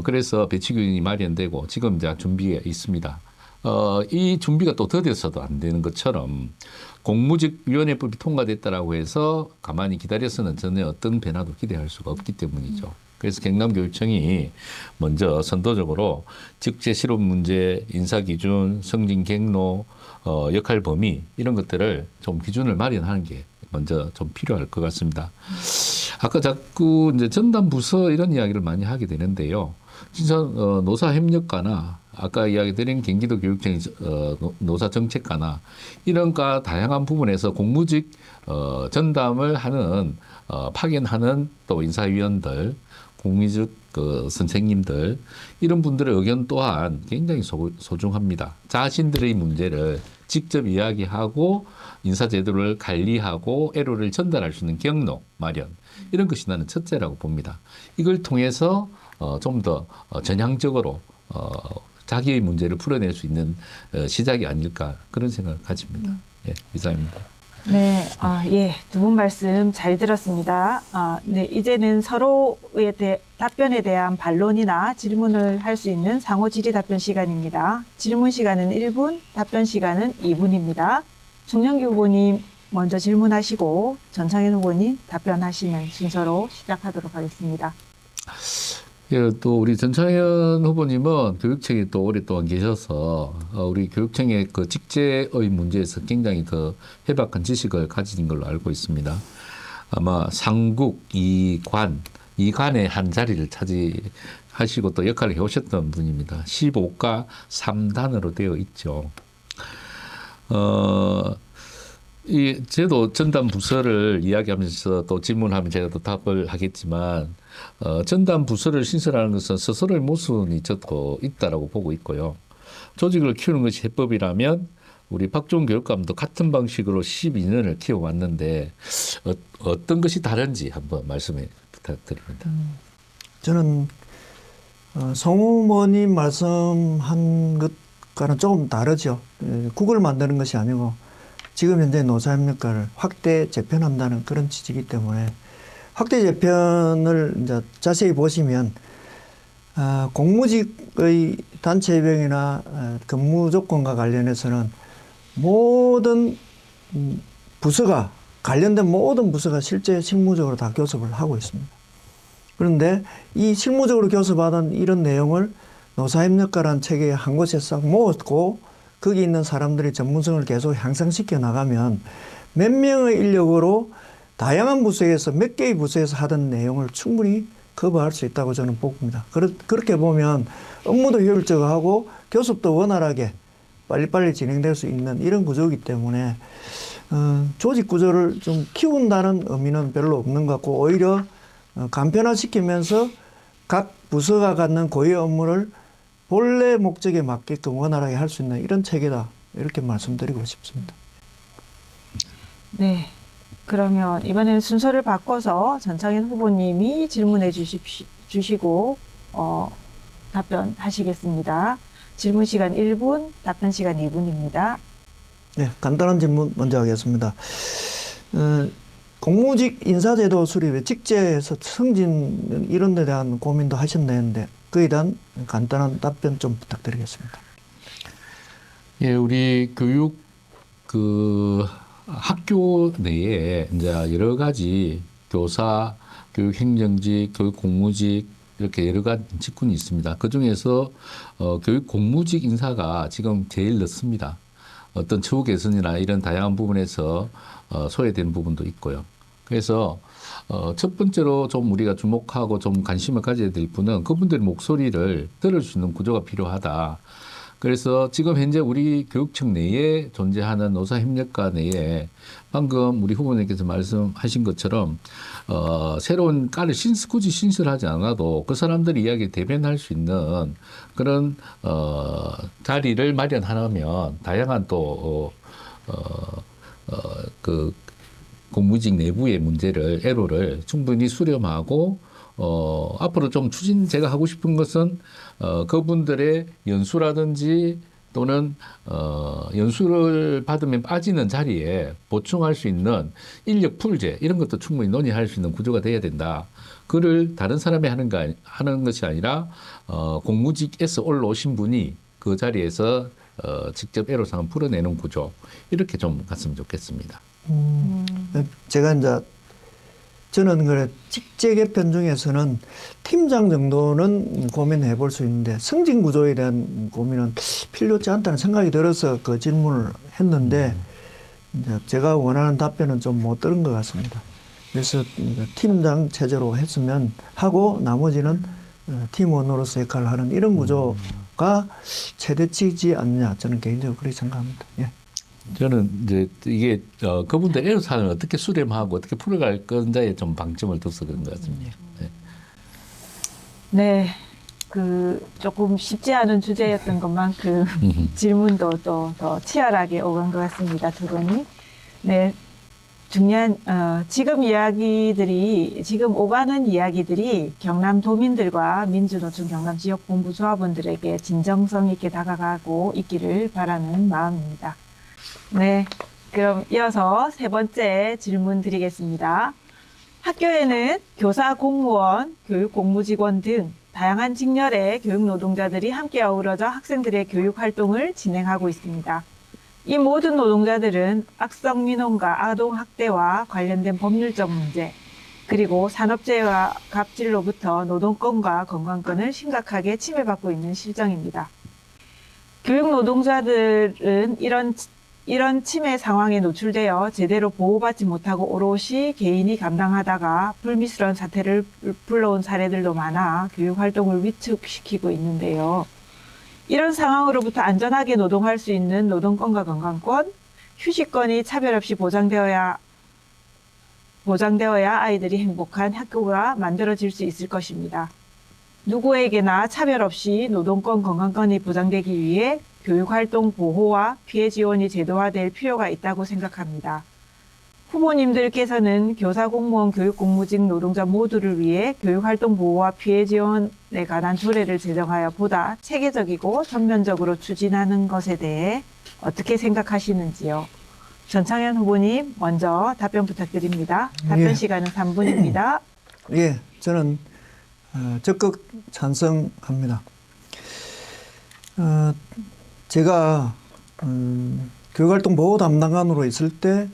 그래서 배치 기준이 마련되고 지금 이제 준비에 있습니다. 이 준비가 또 더뎌서도 안 되는 것처럼 공무직위원회법이 통과됐다라고 해서 가만히 기다려서는 전혀 어떤 변화도 기대할 수가 없기 때문이죠. 그래서 경남교육청이 먼저 선도적으로 직제 실업 문제, 인사기준, 승진 경로, 역할 범위 이런 것들을 좀 기준을 마련하는 게 먼저 좀 필요할 것 같습니다. 아까 자꾸 이제 전담 부서 이런 이야기를 많이 하게 되는데요. 진짜 노사협력과나 아까 이야기 드린 경기도 교육청 노사정책과나 이런가 다양한 부분에서 공무직 전담을 하는 파견하는 또 인사위원들, 공무직 선생님들 이런 분들의 의견 또한 굉장히 소중합니다. 자신들의 문제를 직접 이야기하고 인사제도를 관리하고 애로를 전달할 수 있는 경로 마련 이런 것이 나는 첫째라고 봅니다. 이걸 통해서 좀 더 전향적으로 자기의 문제를 풀어낼 수 있는 시작이 아닐까 그런 생각을 가집니다. 예, 이상입니다. 네, 예, 두 분 말씀 잘 들었습니다. 네, 이제는 서로의 답변에 대한 반론이나 질문을 할 수 있는 상호 질의 답변 시간입니다. 질문 시간은 1분, 답변 시간은 2분입니다. 송영기 후보님 먼저 질문하시고 전창현 후보님 답변하시는 순서로 시작하도록 하겠습니다. 예, 또 우리 전창현 후보님은 교육청에 또 오랫동안 계셔서 우리 교육청의 그 직제의 문제에서 굉장히 더 해박한 지식을 가진 걸로 알고 있습니다. 아마 상국, 이관의 한 자리를 차지하시고 또 역할을 해오셨던 분입니다. 15가 3단으로 되어 있죠. 저도 전담 부서를 이야기하면서 또 질문하면 제가 또 답을 하겠지만, 전담 부서를 신설하는 것은 스스로의 모순이 저도 있다라고 보고 있고요. 조직을 키우는 것이 해법이라면 우리 박종 교육감도 같은 방식으로 12년을 키워왔는데 어떤 것이 다른지 한번 말씀해 부탁드립니다. 저는 송 후보님 말씀한 것과는 조금 다르죠. 국을 만드는 것이 아니고 지금 현재 노사협력과를 확대 재편한다는 그런 취지이기 때문에 확대 재편을 이제 자세히 보시면 공무직의 단체 배경이나 근무 조건과 관련해서는 모든 부서가 관련된 모든 부서가 실제 실무적으로 다 교섭을 하고 있습니다. 그런데 이 실무적으로 교섭하던 이런 내용을 노사협력과라는 체계에 한 곳에 싹 모았고 거기 있는 사람들이 전문성을 계속 향상시켜 나가면 몇 명의 인력으로 다양한 부서에서 몇 개의 부서에서 하던 내용을 충분히 커버할 수 있다고 저는 봅니다. 그렇게 보면 업무도 효율적하고 교섭도 원활하게 빨리빨리 진행될 수 있는 이런 구조이기 때문에 조직 구조를 좀 키운다는 의미는 별로 없는 것 같고 오히려 간편화시키면서 각 부서가 갖는 고유 업무를 본래 목적에 맞게끔 원활하게 할 수 있는 이런 체계다. 이렇게 말씀드리고 싶습니다. 네. 그러면 이번에는 순서를 바꿔서 전창현 후보님이 질문해 주시고 답변하시겠습니다. 질문 시간 1분, 답변 시간 2분입니다. 네, 간단한 질문 먼저 하겠습니다. 공무직 인사제도 수립에 직제에서 승진 이런 데 대한 고민도 하셨는데 그에 대한 간단한 답변 좀 부탁드리겠습니다. 예, 우리 교육 학교 내에 이제 여러 가지 교사, 교육행정직, 교육공무직 이렇게 여러 가지 직군이 있습니다. 그 중에서 교육공무직 인사가 지금 제일 늦습니다. 어떤 처우 개선이나 이런 다양한 부분에서 소외되는 부분도 있고요. 그래서 첫 번째로 좀 우리가 주목하고 좀 관심을 가져야 될 분은 그분들의 목소리를 들을 수 있는 구조가 필요하다. 그래서 지금 현재 우리 교육청 내에 존재하는 노사협력과 내에 방금 우리 후보님께서 말씀하신 것처럼 새로운 과를 굳이 신설하지 않아도 그 사람들의 이야기를 대변할 수 있는 그런 자리를 마련하면 다양한 또 그 공무직 내부의 문제를 애로를 충분히 수렴하고 앞으로 좀 제가 하고 싶은 것은 그분들의 연수라든지 또는 연수를 받으면 빠지는 자리에 보충할 수 있는 인력 풀제 이런 것도 충분히 논의할 수 있는 구조가 돼야 된다. 그를 다른 사람이 하는 것이 아니라 공무직에서 올라오신 분이 그 자리에서 직접 애로사항을 풀어내는 구조 이렇게 좀 갔으면 좋겠습니다. 제가 이제 저는 그래 직제 개편 중에서는 팀장 정도는 고민해 볼 수 있는데 승진 구조에 대한 고민은 필요치 않다는 생각이 들어서 그 질문을 했는데 이제 제가 원하는 답변은 좀 못 들은 것 같습니다. 그래서 팀장 체제로 했으면 하고 나머지는 팀원으로서 역할을 하는 이런 구조가 최대치지 않느냐 저는 개인적으로 그렇게 생각합니다. 예. 저는 이제 이게 그분들 애로사항을 어떻게 수렴하고 어떻게 풀어갈 건지에 좀 방점을 둬서 그런 것 같습니다. 네. 네. 조금 쉽지 않은 주제였던 것만큼 질문도 또 더 치열하게 오간 것 같습니다. 두 분이. 네. 중요한, 지금 오가는 이야기들이 경남도민들과 민주노총 경남 지역본부 조합원들에게 진정성 있게 다가가고 있기를 바라는 마음입니다. 네. 그럼 이어서 세 번째 질문 드리겠습니다. 학교에는 교사, 공무원, 교육 공무직원 등 다양한 직렬의 교육 노동자들이 함께 어우러져 학생들의 교육 활동을 진행하고 있습니다. 이 모든 노동자들은 악성 민원과 아동 학대와 관련된 법률적 문제, 그리고 산업재해와 갑질로부터 노동권과 건강권을 심각하게 침해받고 있는 실정입니다. 교육 노동자들은 이런 침해 상황에 노출되어 제대로 보호받지 못하고 오롯이 개인이 감당하다가 불미스러운 사태를 불러온 사례들도 많아 교육 활동을 위축시키고 있는데요. 이런 상황으로부터 안전하게 노동할 수 있는 노동권과 건강권, 휴식권이 차별 없이 보장되어야 아이들이 행복한 학교가 만들어질 수 있을 것입니다. 누구에게나 차별 없이 노동권, 건강권이 보장되기 위해 교육활동 보호와 피해 지원이 제도화될 필요가 있다고 생각합니다. 후보님들께서는 교사, 공무원, 교육 공무직 노동자 모두를 위해 교육활동 보호와 피해 지원에 관한 조례를 제정하여 보다 체계적이고 전면적으로 추진하는 것에 대해 어떻게 생각하시는지요? 전창현 후보님 먼저 답변 부탁드립니다. 답변 예. 시간은 3분입니다. 예, 저는 적극 찬성합니다. 제가 교육활동 보호 담당관으로 있을 때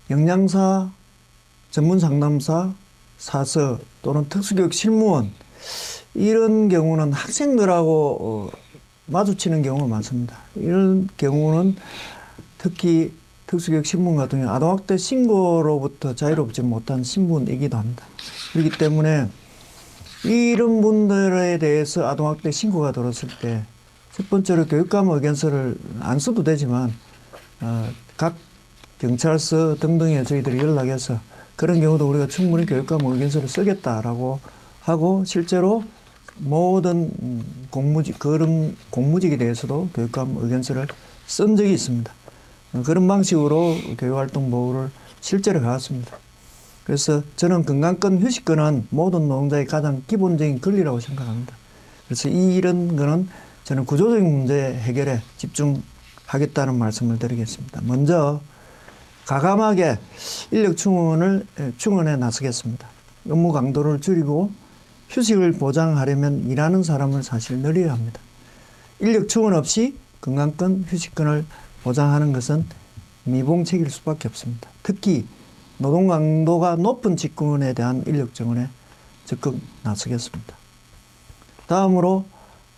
영양사, 전문상담사, 사서 또는 특수교육 실무원 이런 경우는 학생들하고 마주치는 경우가 많습니다. 이런 경우는 특히 특수교육 신분 같은 경우 아동학대 신고로부터 자유롭지 못한 신분이기도 합니다. 그렇기 때문에 이런 분들에 대해서 아동학대 신고가 들어왔을 때 첫 번째로 교육감 의견서를 안 써도 되지만 각 경찰서 등등에 저희들이 연락해서 그런 경우도 우리가 충분히 교육감 의견서를 쓰겠다라고 하고 실제로 모든 공무직에 대해서도 교육감 의견서를 쓴 적이 있습니다. 그런 방식으로 교육활동 보호를 실제로 해왔습니다. 그래서 저는 건강권, 휴식권은 모든 노동자의 가장 기본적인 권리라고 생각합니다. 그래서 이런 거는 저는 구조적인 문제 해결에 집중하겠다는 말씀을 드리겠습니다. 먼저 과감하게 인력 충원에 나서겠습니다. 업무 강도를 줄이고 휴식을 보장하려면 일하는 사람을 사실 늘려야 합니다. 인력 충원 없이 건강권, 휴식권을 보장하는 것은 미봉책일 수밖에 없습니다. 특히 노동 강도가 높은 직군에 대한 인력 증원에 적극 나서겠습니다. 다음으로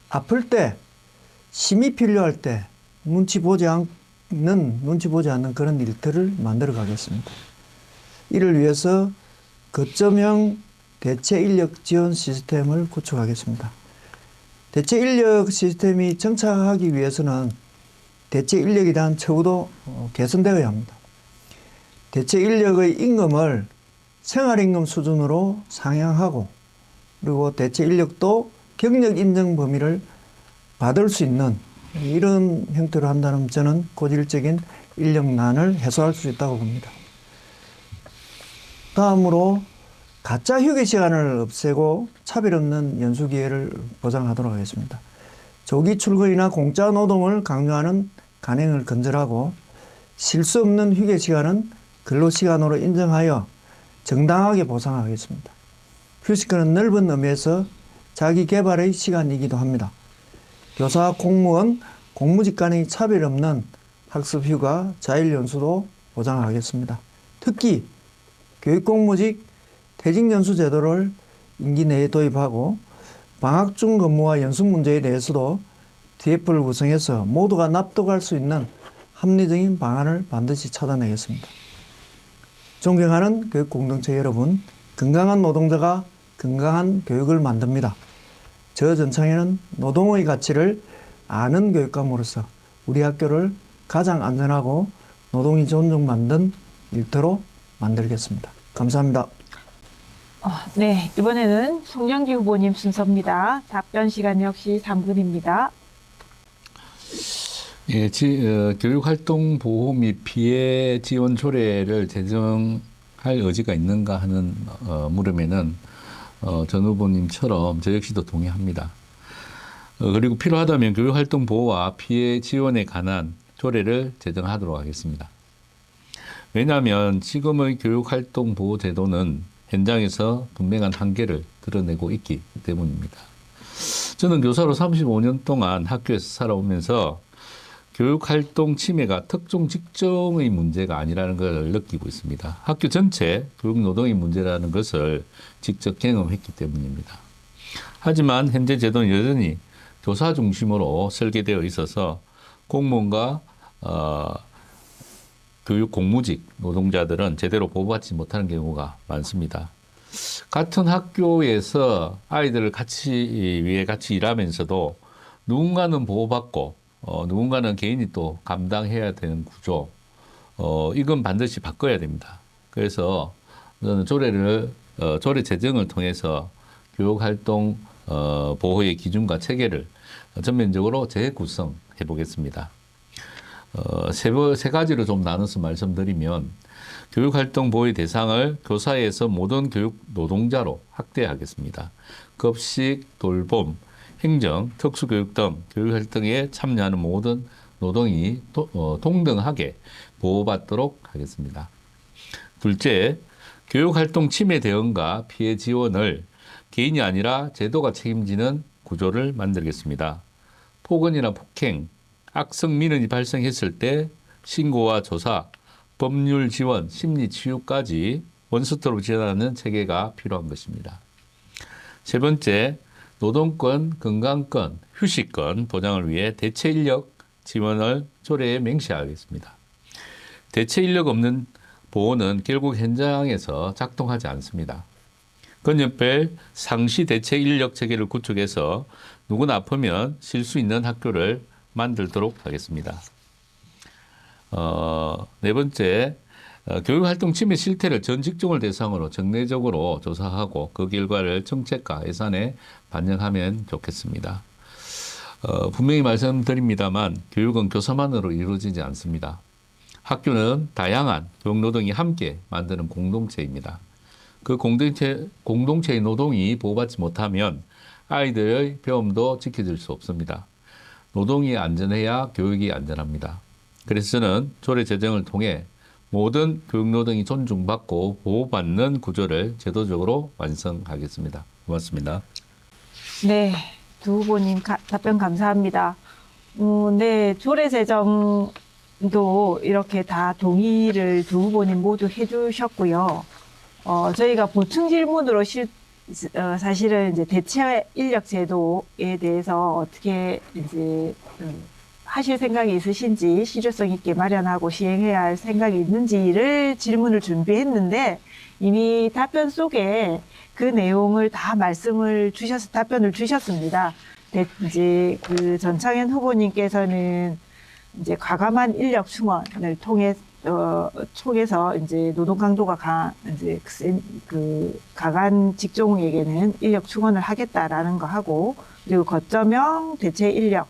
아플 때, 심이 필요할 때 눈치 보지 않는 그런 일터를 만들어 가겠습니다. 이를 위해서 거점형 대체 인력 지원 시스템을 구축하겠습니다. 대체 인력 시스템이 정착하기 위해서는 대체 인력에 대한 처우도 개선되어야 합니다. 대체 인력의 임금을 생활임금 수준으로 상향하고 그리고 대체 인력도 경력 인정 범위를 받을 수 있는 이런 형태로 한다면 저는 고질적인 인력난을 해소할 수 있다고 봅니다. 다음으로 가짜 휴게 시간을 없애고 차별 없는 연수 기회를 보장하도록 하겠습니다. 조기 출근이나 공짜 노동을 강요하는 간행을 근절하고 실수 없는 휴게 시간은 근로시간으로 인정하여 정당하게 보상하겠습니다. 휴식권은 넓은 의미에서 자기 개발의 시간이기도 합니다. 교사, 공무원, 공무직 간의 차별 없는 학습휴가, 자율연수도 보장하겠습니다. 특히 교육공무직 퇴직연수 제도를 임기 내에 도입하고 방학 중 근무와 연수 문제에 대해서도 TF를 구성해서 모두가 납득할 수 있는 합리적인 방안을 반드시 찾아내겠습니다. 존경하는 교육 공동체 여러분, 건강한 노동자가 건강한 교육을 만듭니다. 저 전창에는 노동의 가치를 아는 교육감으로서 우리 학교를 가장 안전하고 노동이 존중받는 일터로 만들겠습니다. 감사합니다. 네, 이번에는 송영기 후보님 순서입니다. 답변 시간 역시 3분입니다. 예, 교육활동 보호 및 피해 지원 조례를 제정할 의지가 있는가 하는 물음에는 전 후보님처럼 저 역시도 동의합니다. 그리고 필요하다면 교육활동 보호와 피해 지원에 관한 조례를 제정하도록 하겠습니다. 왜냐하면 지금의 교육활동 보호제도는 현장에서 분명한 한계를 드러내고 있기 때문입니다. 저는 교사로 35년 동안 학교에서 살아오면서 교육활동 침해가 특정 직종의 문제가 아니라는 걸 느끼고 있습니다. 학교 전체 교육노동의 문제라는 것을 직접 경험했기 때문입니다. 하지만 현재 제도는 여전히 교사 중심으로 설계되어 있어서 공무원과 교육 공무직 노동자들은 제대로 보호받지 못하는 경우가 많습니다. 같은 학교에서 아이들을 위해 같이 일하면서도 누군가는 보호받고 누군가는 개인이 또 감당해야 되는 구조, 이건 반드시 바꿔야 됩니다. 그래서 저는 조례 제정을 통해서 교육활동 보호의 기준과 체계를 전면적으로 재구성해 보겠습니다. 세 가지로 좀 나눠서 말씀드리면 교육활동 보호의 대상을 교사에서 모든 교육 노동자로 확대하겠습니다. 급식, 돌봄, 행정, 특수교육 등 교육활동에 참여하는 모든 노동이 동등하게 보호받도록 하겠습니다. 둘째, 교육활동 침해 대응과 피해 지원을 개인이 아니라 제도가 책임지는 구조를 만들겠습니다. 폭언이나 폭행, 악성 민원이 발생했을 때 신고와 조사, 법률 지원, 심리 치유까지 원스톱으로 지원하는 체계가 필요한 것입니다. 세 번째, 노동권, 건강권, 휴식권 보장을 위해 대체 인력 지원을 조례에 명시하겠습니다. 대체 인력 없는 보호는 결국 현장에서 작동하지 않습니다. 건연별 상시 대체 인력 체계를 구축해서 누구나 아프면 쉴 수 있는 학교를 만들도록 하겠습니다. 네 번째, 교육활동 침해 실태를 전 직종을 대상으로 정례적으로 조사하고 그 결과를 정책과 예산에 반영하면 좋겠습니다. 분명히 말씀드립니다만 교육은 교사만으로 이루어지지 않습니다. 학교는 다양한 교육 노동이 함께 만드는 공동체입니다. 그 공동체의 노동이 보호받지 못하면 아이들의 배움도 지켜질 수 없습니다. 노동이 안전해야 교육이 안전합니다. 그래서 저는 조례 제정을 통해 모든 교육노동이 존중받고 보호받는 구조를 제도적으로 완성하겠습니다. 고맙습니다. 네, 두 후보님 답변 감사합니다. 네, 조례 제정도 이렇게 다 동의를 두 후보님 모두 해주셨고요. 저희가 보충 질문으로 사실은 이제 대체 인력 제도에 대해서 어떻게 이제 하실 생각이 있으신지, 실효성 있게 마련하고 시행해야 할 생각이 있는지를 질문을 준비했는데 이미 답변 속에 그 내용을 다 답변을 주셨습니다. 이제 그 전창현 후보님께서는 이제 과감한 인력 충원을 통해서 이제 노동 강도가 이제 강한 직종에게는 인력 충원을 하겠다라는 거 하고, 그리고 거점형 대체 인력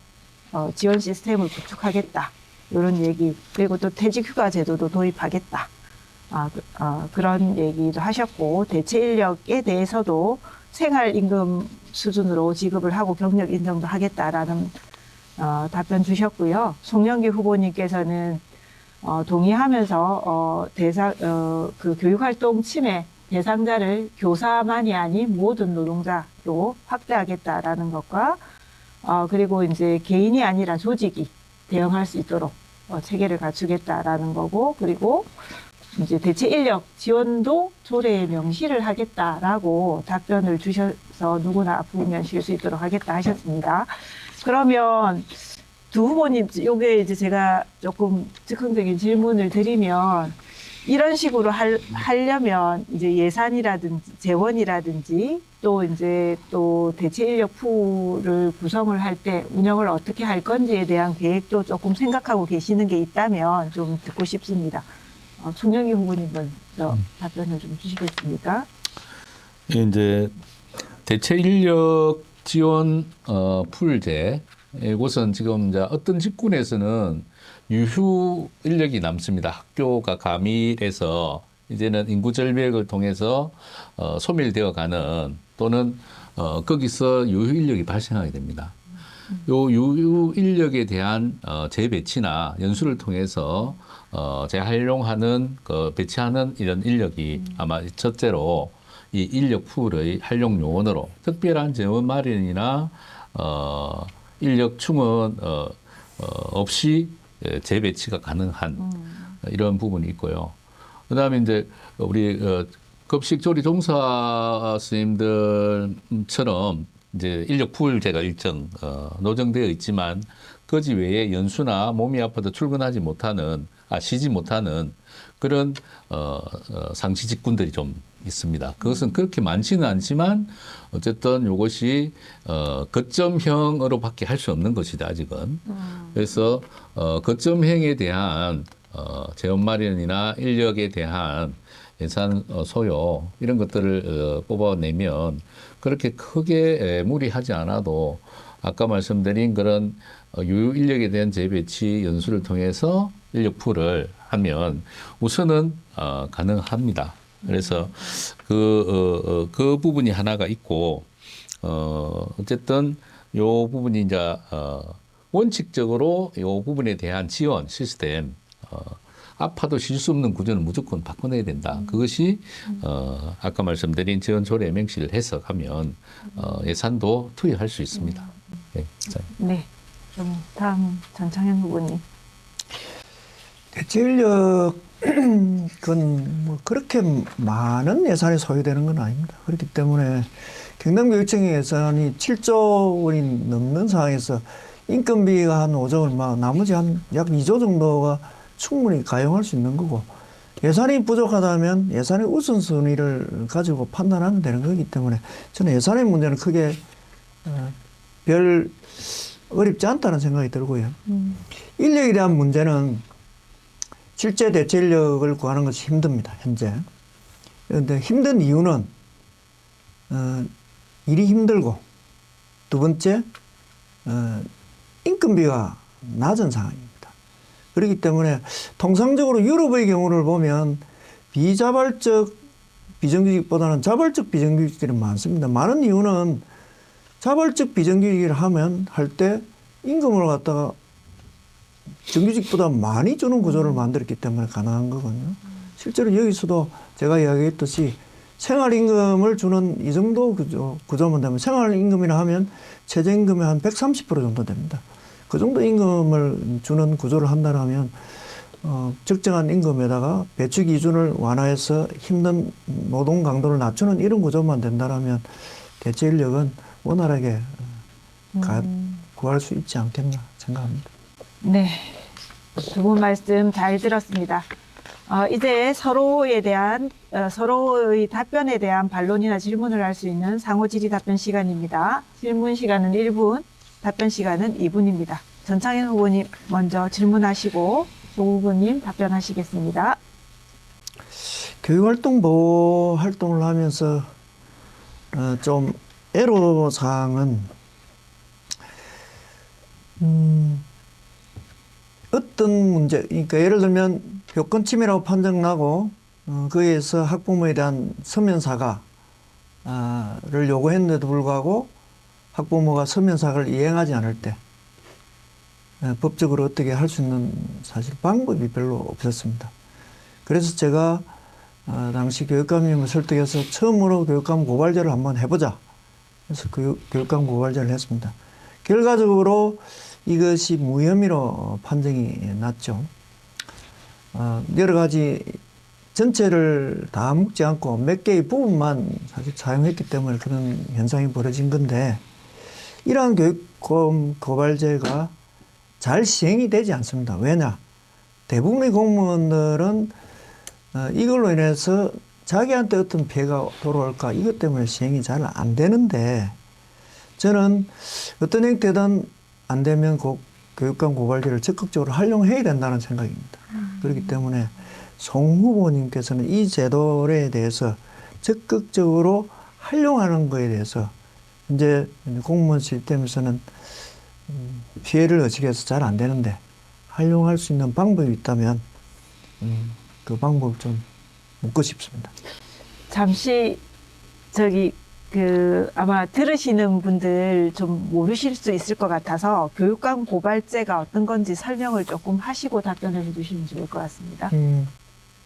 지원 시스템을 구축하겠다, 이런 얘기, 그리고 또 퇴직휴가 제도도 도입하겠다, 그런 얘기도 하셨고, 대체 인력에 대해서도 생활임금 수준으로 지급을 하고 경력 인정도 하겠다라는 답변 주셨고요. 송영기 후보님께서는 동의하면서 그 교육활동 침해 대상자를 교사만이 아닌 모든 노동자로 확대하겠다라는 것과, 그리고 이제 개인이 아니라 조직이 대응할 수 있도록 체계를 갖추겠다라는 거고, 그리고 이제 대체 인력 지원도 조례에 명시를 하겠다라고 답변을 주셔서 누구나 아프면 쉴 수 있도록 하겠다 하셨습니다. 그러면 두 후보님, 요게 이제 제가 조금 즉흥적인 질문을 드리면, 이런 식으로 하려면 이제 예산이라든지 재원이라든지 또 대체 인력 풀을 구성을 할 때 운영을 어떻게 할 건지에 대한 계획도 조금 생각하고 계시는 게 있다면 좀 듣고 싶습니다. 송영기 후보님 먼저 답변을 좀 주시겠습니까? 이제 대체 인력 지원 풀제, 이곳은 지금 이제 어떤 직군에서는 유휴 인력이 남습니다. 학교가 가밀해서 이제는 인구 절벽을 통해서 소멸되어 가는, 또는 거기서 유휴 인력이 발생하게 됩니다. 요 유유 인력에 대한 재배치나 연수를 통해서 재활용하는 배치하는 이런 인력이 아마 첫째로 이 인력 풀의 활용 요원으로 특별한 재원 마련이나 인력 충원 없이 재배치가 가능한 이런 부분이 있고요. 그다음에 이제 우리 급식 조리 종사 스님들처럼 이제 인력 풀제가 일정 노정되어 있지만 거지 외에 연수나 몸이 아파도 출근하지 못하는 쉬지 못하는 그런 상시 직군들이 좀 있습니다. 그것은 그렇게 많지는 않지만 어쨌든 이것이 거점형으로밖에 할 수 없는 것이다 아직은. 그래서 거점형에 대한 재원 마련이나 인력에 대한 예산 소요 이런 것들을 뽑아내면 그렇게 크게 무리하지 않아도 아까 말씀드린 그런 유유 인력에 대한 재배치 연수를 통해서 인력 풀을 하면 우선은 가능합니다. 그래서 그 부분이 하나가 있고 어쨌든 요 부분이 이제 원칙적으로 요 부분에 대한 지원 시스템 아파도 쉴 수 없는 구조는 무조건 바꿔내야 된다. 그것이 아까 말씀드린 지원 조례 맹시를 해석하면 예산도 투입할 수 있습니다. 네, 네. 그럼 다음 전창현 후보님. 대체 인력은 뭐 그렇게 많은 예산이 소요되는 건 아닙니다. 그렇기 때문에 경남교육청의 예산이 7조 원이 넘는 상황에서 인건비가 한 5조 얼마, 나머지 한 약 2조 정도가 충분히 가용할 수 있는 거고, 예산이 부족하다면 예산의 우선순위를 가지고 판단하면 되는 거기 때문에 저는 예산의 문제는 크게 별 어렵지 않다는 생각이 들고요. 인력에 대한 문제는 실제 대체 인력을 구하는 것이 힘듭니다, 현재. 그런데 힘든 이유는 일이 힘들고, 두 번째 인건비가 낮은 상황입니다. 그렇기 때문에 통상적으로 유럽의 경우를 보면 비자발적 비정규직보다는 자발적 비정규직들이 많습니다. 많은 이유는 자발적 비정규직을 하면 할 때 임금을 갖다가 정규직보다 많이 주는 구조를 만들었기 때문에 가능한 거거든요. 실제로 여기서도 제가 이야기했듯이 생활임금을 주는 이 정도 구조만 되면, 생활임금이라 하면 최저임금의 한 130% 정도 됩니다. 그 정도 임금을 주는 구조를 한다면 적정한 임금에다가 배치 기준을 완화해서 힘든 노동 강도를 낮추는 이런 구조만 된다면 대체 인력은 원활하게 구할 수 있지 않겠나 생각합니다. 네. 두 분 말씀 잘 들었습니다. 이제 서로의 답변에 대한 반론이나 질문을 할 수 있는 상호 질의 답변 시간입니다. 질문 시간은 1분, 답변 시간은 2분입니다. 전창현 후보님 먼저 질문하시고 조 후보님 답변하시겠습니다. 교육활동 보호 활동을 하면서 좀 애로사항은 어떤 문제, 그러니까 예를 들면 교권 침해라고 판정나고 거기에서 학부모에 대한 서면 사과를 요구했는데도 불구하고 학부모가 서면 사과를 이행하지 않을 때 법적으로 어떻게 할 수 있는 사실 방법이 별로 없었습니다. 그래서 제가 당시 교육감님을 설득해서 처음으로 교육감 고발제를 한번 해보자. 그래서 교육감 고발제를 했습니다. 결과적으로 이것이 무혐의로 판정이 났죠. 여러 가지 전체를 다 묶지 않고 몇 개의 부분만 사실 사용했기 때문에 그런 현상이 벌어진 건데, 이러한 교육감 고발제가 잘 시행이 되지 않습니다. 왜냐? 대부분의 공무원들은 이걸로 인해서 자기한테 어떤 피해가 돌아올까 이것 때문에 시행이 잘 안 되는데, 저는 어떤 형태든 안 되면 교육감 고발제를 적극적으로 활용해야 된다는 생각입니다. 그렇기 때문에 송 후보님께서는 이 제도에 대해서 적극적으로 활용하는 것에 대해서 이제 공무원 시스템에서는 피해를 의식해서 잘 안 되는데 활용할 수 있는 방법이 있다면 그 방법을 좀 묻고 싶습니다. 잠시 아마 들으시는 분들 좀 모르실 수 있을 것 같아서 교육감 고발제가 어떤 건지 설명을 조금 하시고 답변을 해주시면 좋을 것 같습니다.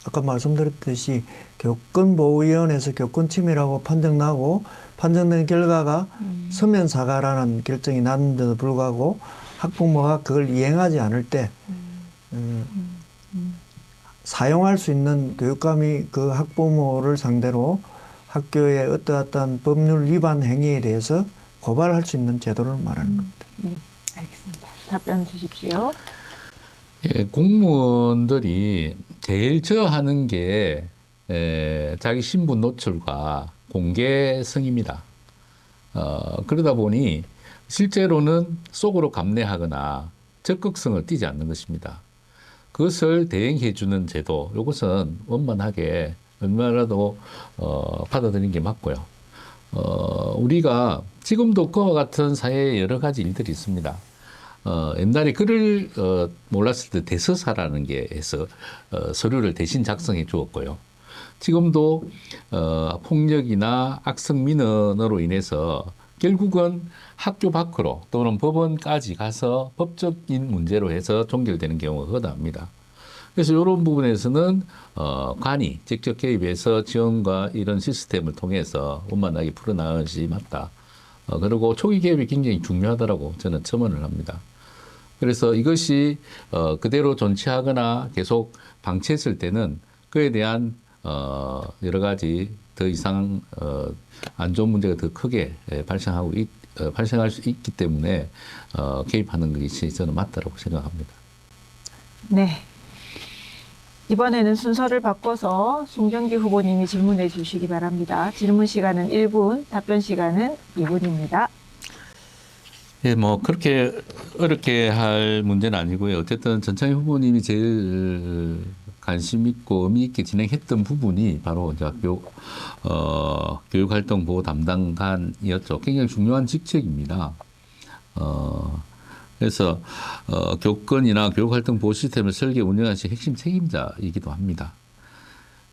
아까 말씀드렸듯이 교권보호위원회에서 교권침해라고 판정나고 판정된 결과가 서면 사과라는 결정이 났는데도 불구하고 학부모가 그걸 이행하지 않을 때 사용할 수 있는 교육감이 그 학부모를 상대로 학교의 어떠한 법률 위반 행위에 대해서 고발할 수 있는 제도를 말하는 겁니다. 알겠습니다. 답변 주십시오. 예, 공무원들이 제일 저하는 게 자기 신분 노출과 공개성입니다. 그러다 보니 실제로는 속으로 감내하거나 적극성을 띠지 않는 것입니다. 그것을 대행해 주는 제도, 이것은 원만하게 얼마라도 받아들이는 게 맞고요. 우리가 지금도 그와 같은 사회에 여러 가지 일들이 있습니다. 옛날에 글을 몰랐을 때 대서사라는 게 해서 서류를 대신 작성해 주었고요. 지금도 폭력이나 악성 민원으로 인해서 결국은 학교 밖으로 또는 법원까지 가서 법적인 문제로 해서 종결되는 경우가 허다합니다. 그래서 이런 부분에서는 관이 직접 개입해서 지원과 이런 시스템을 통해서 원만하게 풀어나가는 것이 맞다. 그리고 초기 개입이 굉장히 중요하다고 저는 첨언을 합니다. 그래서 이것이 그대로 존치하거나 계속 방치했을 때는 그에 대한 여러 가지 더 이상 안 좋은 문제가 더 크게 발생할 수 있기 때문에 개입하는 것이 저는 맞다고 생각합니다. 네. 이번에는 순서를 바꿔서 송병기 후보님이 질문해 주시기 바랍니다. 질문 시간은 1분, 답변 시간은 2분입니다. 예, 뭐 그렇게 어렵게 할 문제는 아니고요. 어쨌든 전창희 후보님이 제일 관심 있고 의미 있게 진행했던 부분이 바로 이제 교육활동 보호 담당관이었죠. 굉장히 중요한 직책입니다. 그래서 교권이나 교육활동 보호 시스템을 설계 운영하신 핵심 책임자이기도 합니다.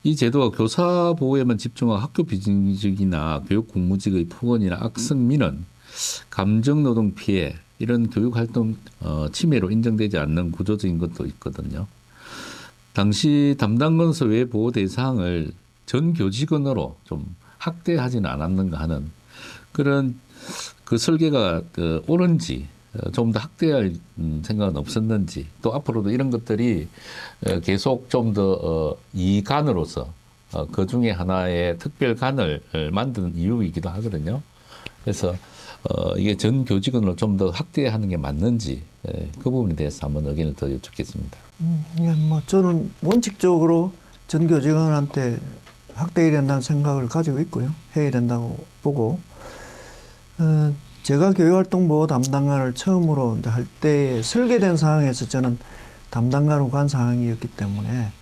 이 제도가 교사 보호에만 집중하고 학교 비정규직이나 교육 공무직의 폭언이나 악성 민원, 감정노동 피해 이런 교육활동 침해로 인정되지 않는 구조적인 것도 있거든요. 당시 담당건서 외 보호 대상을 전 교직원으로 좀 확대하지는 않았는가 하는 그런 그 설계가 옳은지 좀 더 확대할 생각은 없었는지 또 앞으로도 이런 것들이 계속 좀 더 이관으로서 그 중에 하나의 특별관을 만드는 이유이기도 하거든요. 그래서 이게 전 교직원으로 좀 더 확대하는 게 맞는지 그 부분에 대해서 한번 의견을 더 여쭙겠습니다. 뭐 저는 원칙적으로 전 교직원한테 확대해야 된다는 생각을 가지고 있고요. 해야 된다고 보고 제가 교육활동보호 담당관을 처음으로 할 때 설계된 상황에서 저는 담당관으로 간 상황이었기 때문에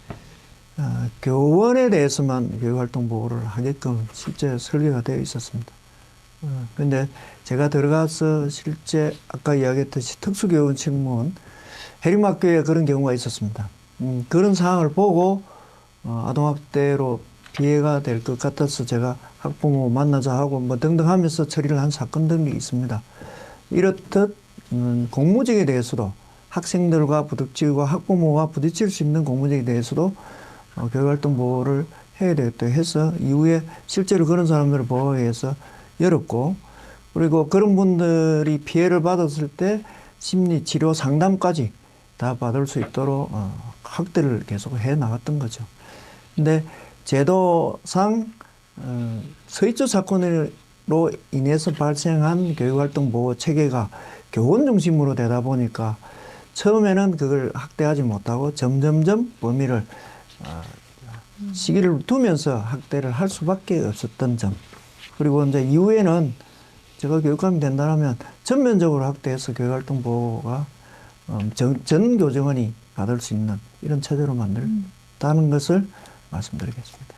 교원에 대해서만 교육활동보호를 하게끔 실제 설계가 되어 있었습니다. 그런데 제가 들어가서 실제 아까 이야기했듯이 특수교원 책무원 해림학교에 그런 경우가 있었습니다. 그런 상황을 보고 아동학대로 피해가 될 것 같아서 제가 학부모 만나자 하고 뭐 등등 하면서 처리를 한 사건 등이 있습니다. 이렇듯 공무직에 대해서도 학생들과 부딪히고 학부모와 부딪힐 수 있는 공무직에 대해서도 교육활동 보호를 해야 되겠다 해서 이후에 실제로 그런 사람들을 보호하기 위해서 열었고 그리고 그런 분들이 피해를 받았을 때 심리 치료 상담까지 다 받을 수 있도록 확대를 계속 해 나갔던 거죠. 근데 제도상 서희초 사건으로 인해서 발생한 교육활동 보호 체계가 교원 중심으로 되다 보니까 처음에는 그걸 확대하지 못하고 점점점 범위를 시기를 두면서 확대를 할 수밖에 없었던 점. 그리고 이제 이후에는 제가 교육감이 된다면 전면적으로 확대해서 교육활동 보호가 전 교직원이 받을 수 있는 이런 체제로 만들다는 것을 말씀드리겠습니다.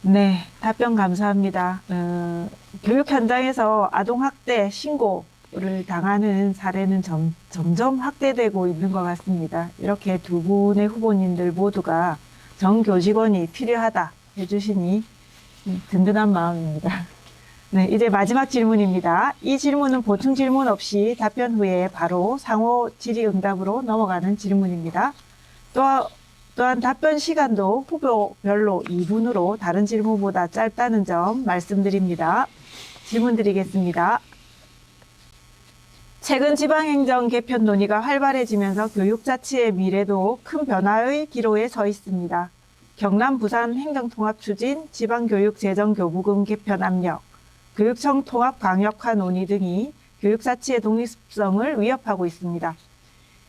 네, 답변 감사합니다. 교육 현장에서 아동학대 신고를 당하는 사례는 점점 확대되고 있는 것 같습니다. 이렇게 두 분의 후보님들 모두가 정교직원이 필요하다 해주시니 든든한 마음입니다. 네, 이제 마지막 질문입니다. 이 질문은 보충 질문 없이 답변 후에 바로 상호 질의응답으로 넘어가는 질문입니다. 또한 답변 시간도 후보별로 2분으로 다른 질문보다 짧다는 점 말씀드립니다. 질문 드리겠습니다. 최근 지방행정 개편 논의가 활발해지면서 교육자치의 미래도 큰 변화의 기로에 서 있습니다. 경남 부산 행정통합 추진, 지방교육재정교부금 개편 압력, 교육청 통합 강력화 논의 등이 교육자치의 독립성을 위협하고 있습니다.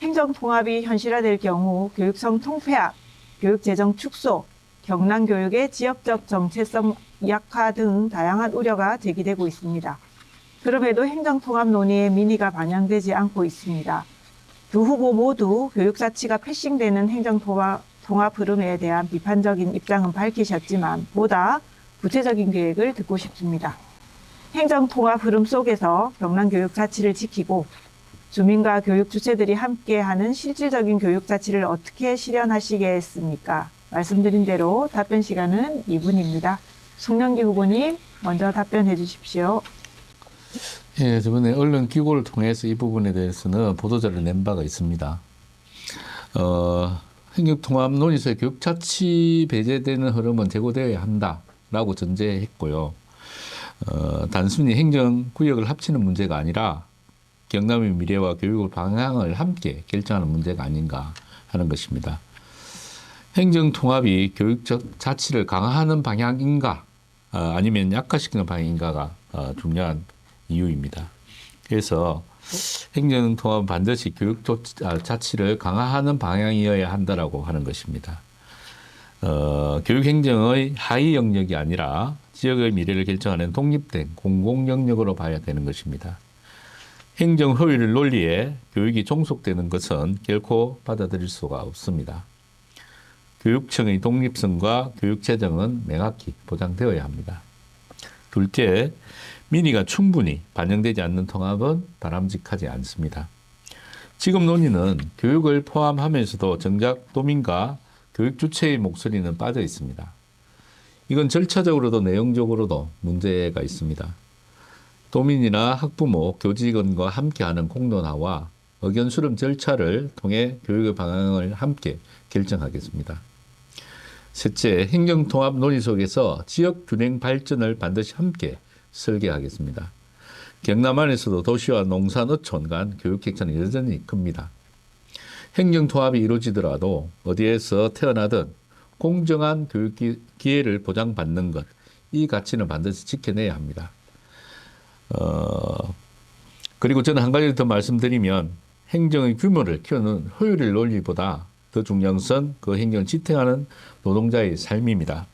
행정통합이 현실화될 경우 교육청 통폐합, 교육재정 축소, 경남교육의 지역적 정체성 약화 등 다양한 우려가 제기되고 있습니다. 그럼에도 행정통합 논의에 민의가 반영되지 않고 있습니다. 두 후보 모두 교육자치가 패싱되는 행정통합 흐름에 대한 비판적인 입장은 밝히셨지만 보다 구체적인 계획을 듣고 싶습니다. 행정통합 흐름 속에서 경남교육자치를 지키고 주민과 교육 주체들이 함께하는 실질적인 교육자치를 어떻게 실현하시겠습니까? 말씀드린 대로 답변 시간은 2분입니다. 송영기 후보님 먼저 답변해 주십시오. 예, 저번에 언론 기고를 통해서 이 부분에 대해서는 보도자를 낸 바가 있습니다. 행정통합 논의서에 교육자치 배제되는 흐름은 제고되어야 한다라고 전제했고요. 단순히 행정구역을 합치는 문제가 아니라 경남의 미래와 교육의 방향을 함께 결정하는 문제가 아닌가 하는 것입니다. 행정통합이 교육적 자치를 강화하는 방향인가 아니면 약화시키는 방향인가가 중요한 이유입니다. 그래서 행정통합은 반드시 교육적 자치를 강화하는 방향이어야 한다라고 하는 것입니다. 교육행정의 하위 영역이 아니라 지역의 미래를 결정하는 독립된 공공영역으로 봐야 되는 것입니다. 행정 효율 논리에 교육이 종속되는 것은 결코 받아들일 수가 없습니다. 교육청의 독립성과 교육재정은 명확히 보장되어야 합니다. 둘째, 민의가 충분히 반영되지 않는 통합은 바람직하지 않습니다. 지금 논의는 교육을 포함하면서도 정작 도민과 교육 주체의 목소리는 빠져 있습니다. 이건 절차적으로도 내용적으로도 문제가 있습니다. 도민이나 학부모, 교직원과 함께하는 공론화와 의견 수렴 절차를 통해 교육의 방향을 함께 결정하겠습니다. 셋째, 행정통합 논의 속에서 지역 균형 발전을 반드시 함께 설계하겠습니다. 경남 안에서도 도시와 농산, 어촌 간 교육 격차는 여전히 큽니다. 행정통합이 이루어지더라도 어디에서 태어나든 공정한 교육 기회를 보장받는 것, 이 가치는 반드시 지켜내야 합니다. 그리고 저는 한 가지 더 말씀드리면 행정의 규모를 키우는 효율의 논리보다 더 중요한 것은 그 행정을 지탱하는 노동자의 삶입니다.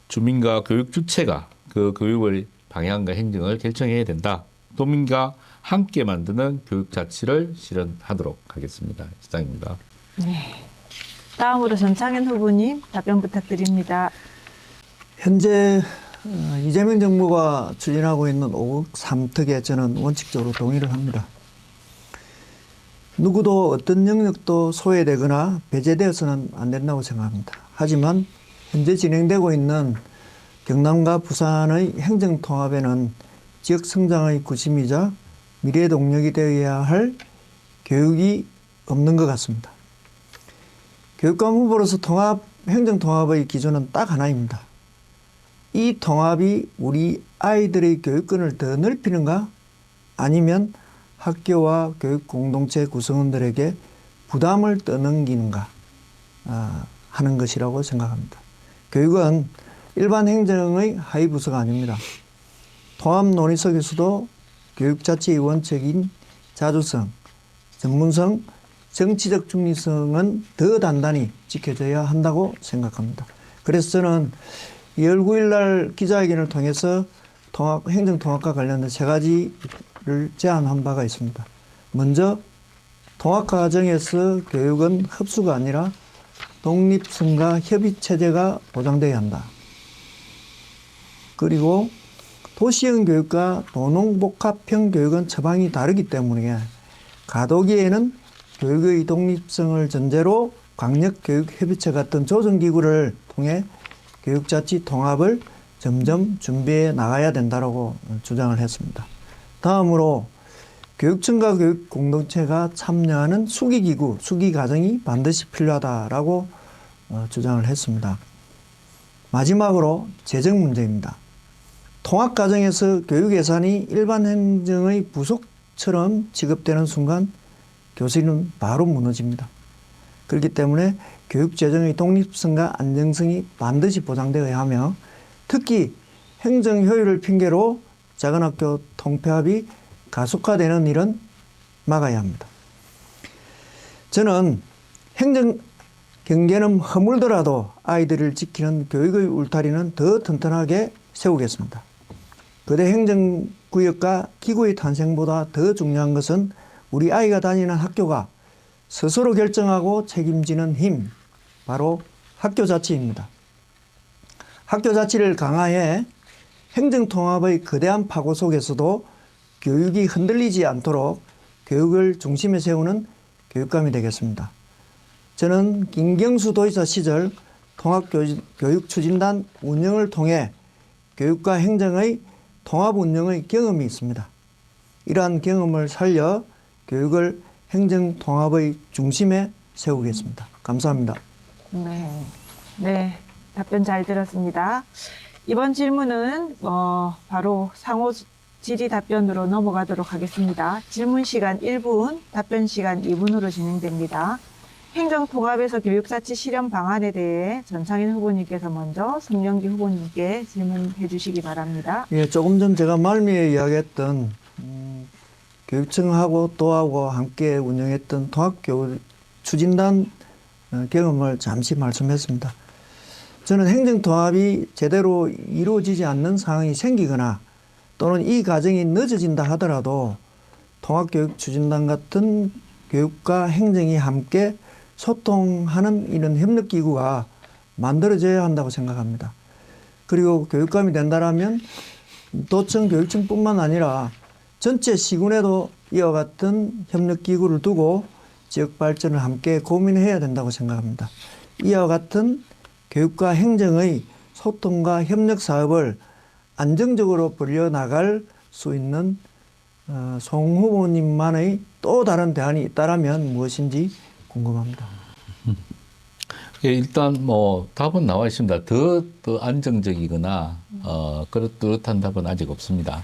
주민과 교육 주체가 그 교육의 방향과 행정을 결정해야 된다. 도민과 함께 만드는 교육 자치를 실현하도록 하겠습니다. 이상입니다. 네. 다음으로 전창현 후보님 답변 부탁드립니다. 현재 이재명 정부가 추진하고 있는 5국 3특에 저는 원칙적으로 동의를 합니다. 누구도 어떤 영역도 소외되거나 배제되어서는 안 된다고 생각합니다. 하지만 현재 진행되고 있는 경남과 부산의 행정통합에는 지역 성장의 구심이자 미래 동력이 되어야 할 교육이 없는 것 같습니다. 교육감 후보로서 행정통합의 기준은 딱 하나입니다. 이 통합이 우리 아이들의 교육권을 더 넓히는가? 아니면 학교와 교육 공동체 구성원들에게 부담을 떠넘기는가? 하는 것이라고 생각합니다. 교육은 일반 행정의 하위 부서가 아닙니다. 통합 논의 속에서도 교육자치의 원칙인 자주성, 전문성, 정치적 중립성은 더 단단히 지켜져야 한다고 생각합니다. 그래서 저는 2월 9일 날 기자회견을 통해서 행정통합과 관련된 3가지를 제안한 바가 있습니다. 먼저 통합 과정에서 교육은 흡수가 아니라 독립성과 협의체제가 보장되어야 한다. 그리고 도시형 교육과 도농복합형 교육은 처방이 다르기 때문에 가도기에는 교육의 독립성을 전제로 광역교육협의체 같은 조정기구를 통해 교육자치 통합을 점점 준비해 나가야 된다고 주장을 했습니다. 다음으로 교육청과 교육 공동체가 참여하는 수기기구, 수기과정이 반드시 필요하다라고 주장을 했습니다. 마지막으로 재정 문제입니다. 통합과정에서 교육 예산이 일반 행정의 부속처럼 지급되는 순간 교실은 바로 무너집니다. 그렇기 때문에 교육 재정의 독립성과 안정성이 반드시 보장되어야 하며 특히 행정 효율을 핑계로 작은 학교 통폐합이 가속화되는 일은 막아야 합니다. 저는 행정 경계는 허물더라도 아이들을 지키는 교육의 울타리는 더 튼튼하게 세우겠습니다. 거대 행정구역과 기구의 탄생보다 더 중요한 것은 우리 아이가 다니는 학교가 스스로 결정하고 책임지는 힘, 바로 학교 자치입니다. 학교 자치를 강화해 행정통합의 거대한 파고 속에서도 교육이 흔들리지 않도록 교육을 중심에 세우는 교육감이 되겠습니다. 저는 김경수 도지사 시절 통합교육추진단 운영을 통해 교육과 행정의 통합 운영의 경험이 있습니다. 이러한 경험을 살려 교육을 행정통합의 중심에 세우겠습니다. 감사합니다. 네, 답변 잘 들었습니다. 이번 질문은 바로 상호 질의 답변으로 넘어가도록 하겠습니다. 질문 시간 1분, 답변 시간 2분으로 진행됩니다. 행정통합에서 교육자치 실현 방안에 대해 전창인 후보님께서 먼저 성명기 후보님께 질문해 주시기 바랍니다. 예, 조금 전 제가 말미에 이야기했던 교육청하고 또하고 함께 운영했던 통합교육 추진단 경험을 잠시 말씀했습니다. 저는 행정통합이 제대로 이루어지지 않는 상황이 생기거나 또는 이 과정이 늦어진다 하더라도 통합교육추진단 같은 교육과 행정이 함께 소통하는 이런 협력기구가 만들어져야 한다고 생각합니다. 그리고 교육감이 된다라면 도청, 교육청뿐만 아니라 전체 시군에도 이와 같은 협력기구를 두고 지역 발전을 함께 고민해야 된다고 생각합니다. 이와 같은 교육과 행정의 소통과 협력 사업을 안정적으로 벌려나갈 수 있는 송 후보님만의 또 다른 대안이 있다면 무엇인지 궁금합니다. 예, 일단 뭐 답은 나와 있습니다. 더 안정적이거나 그렇듯한 답은 아직 없습니다.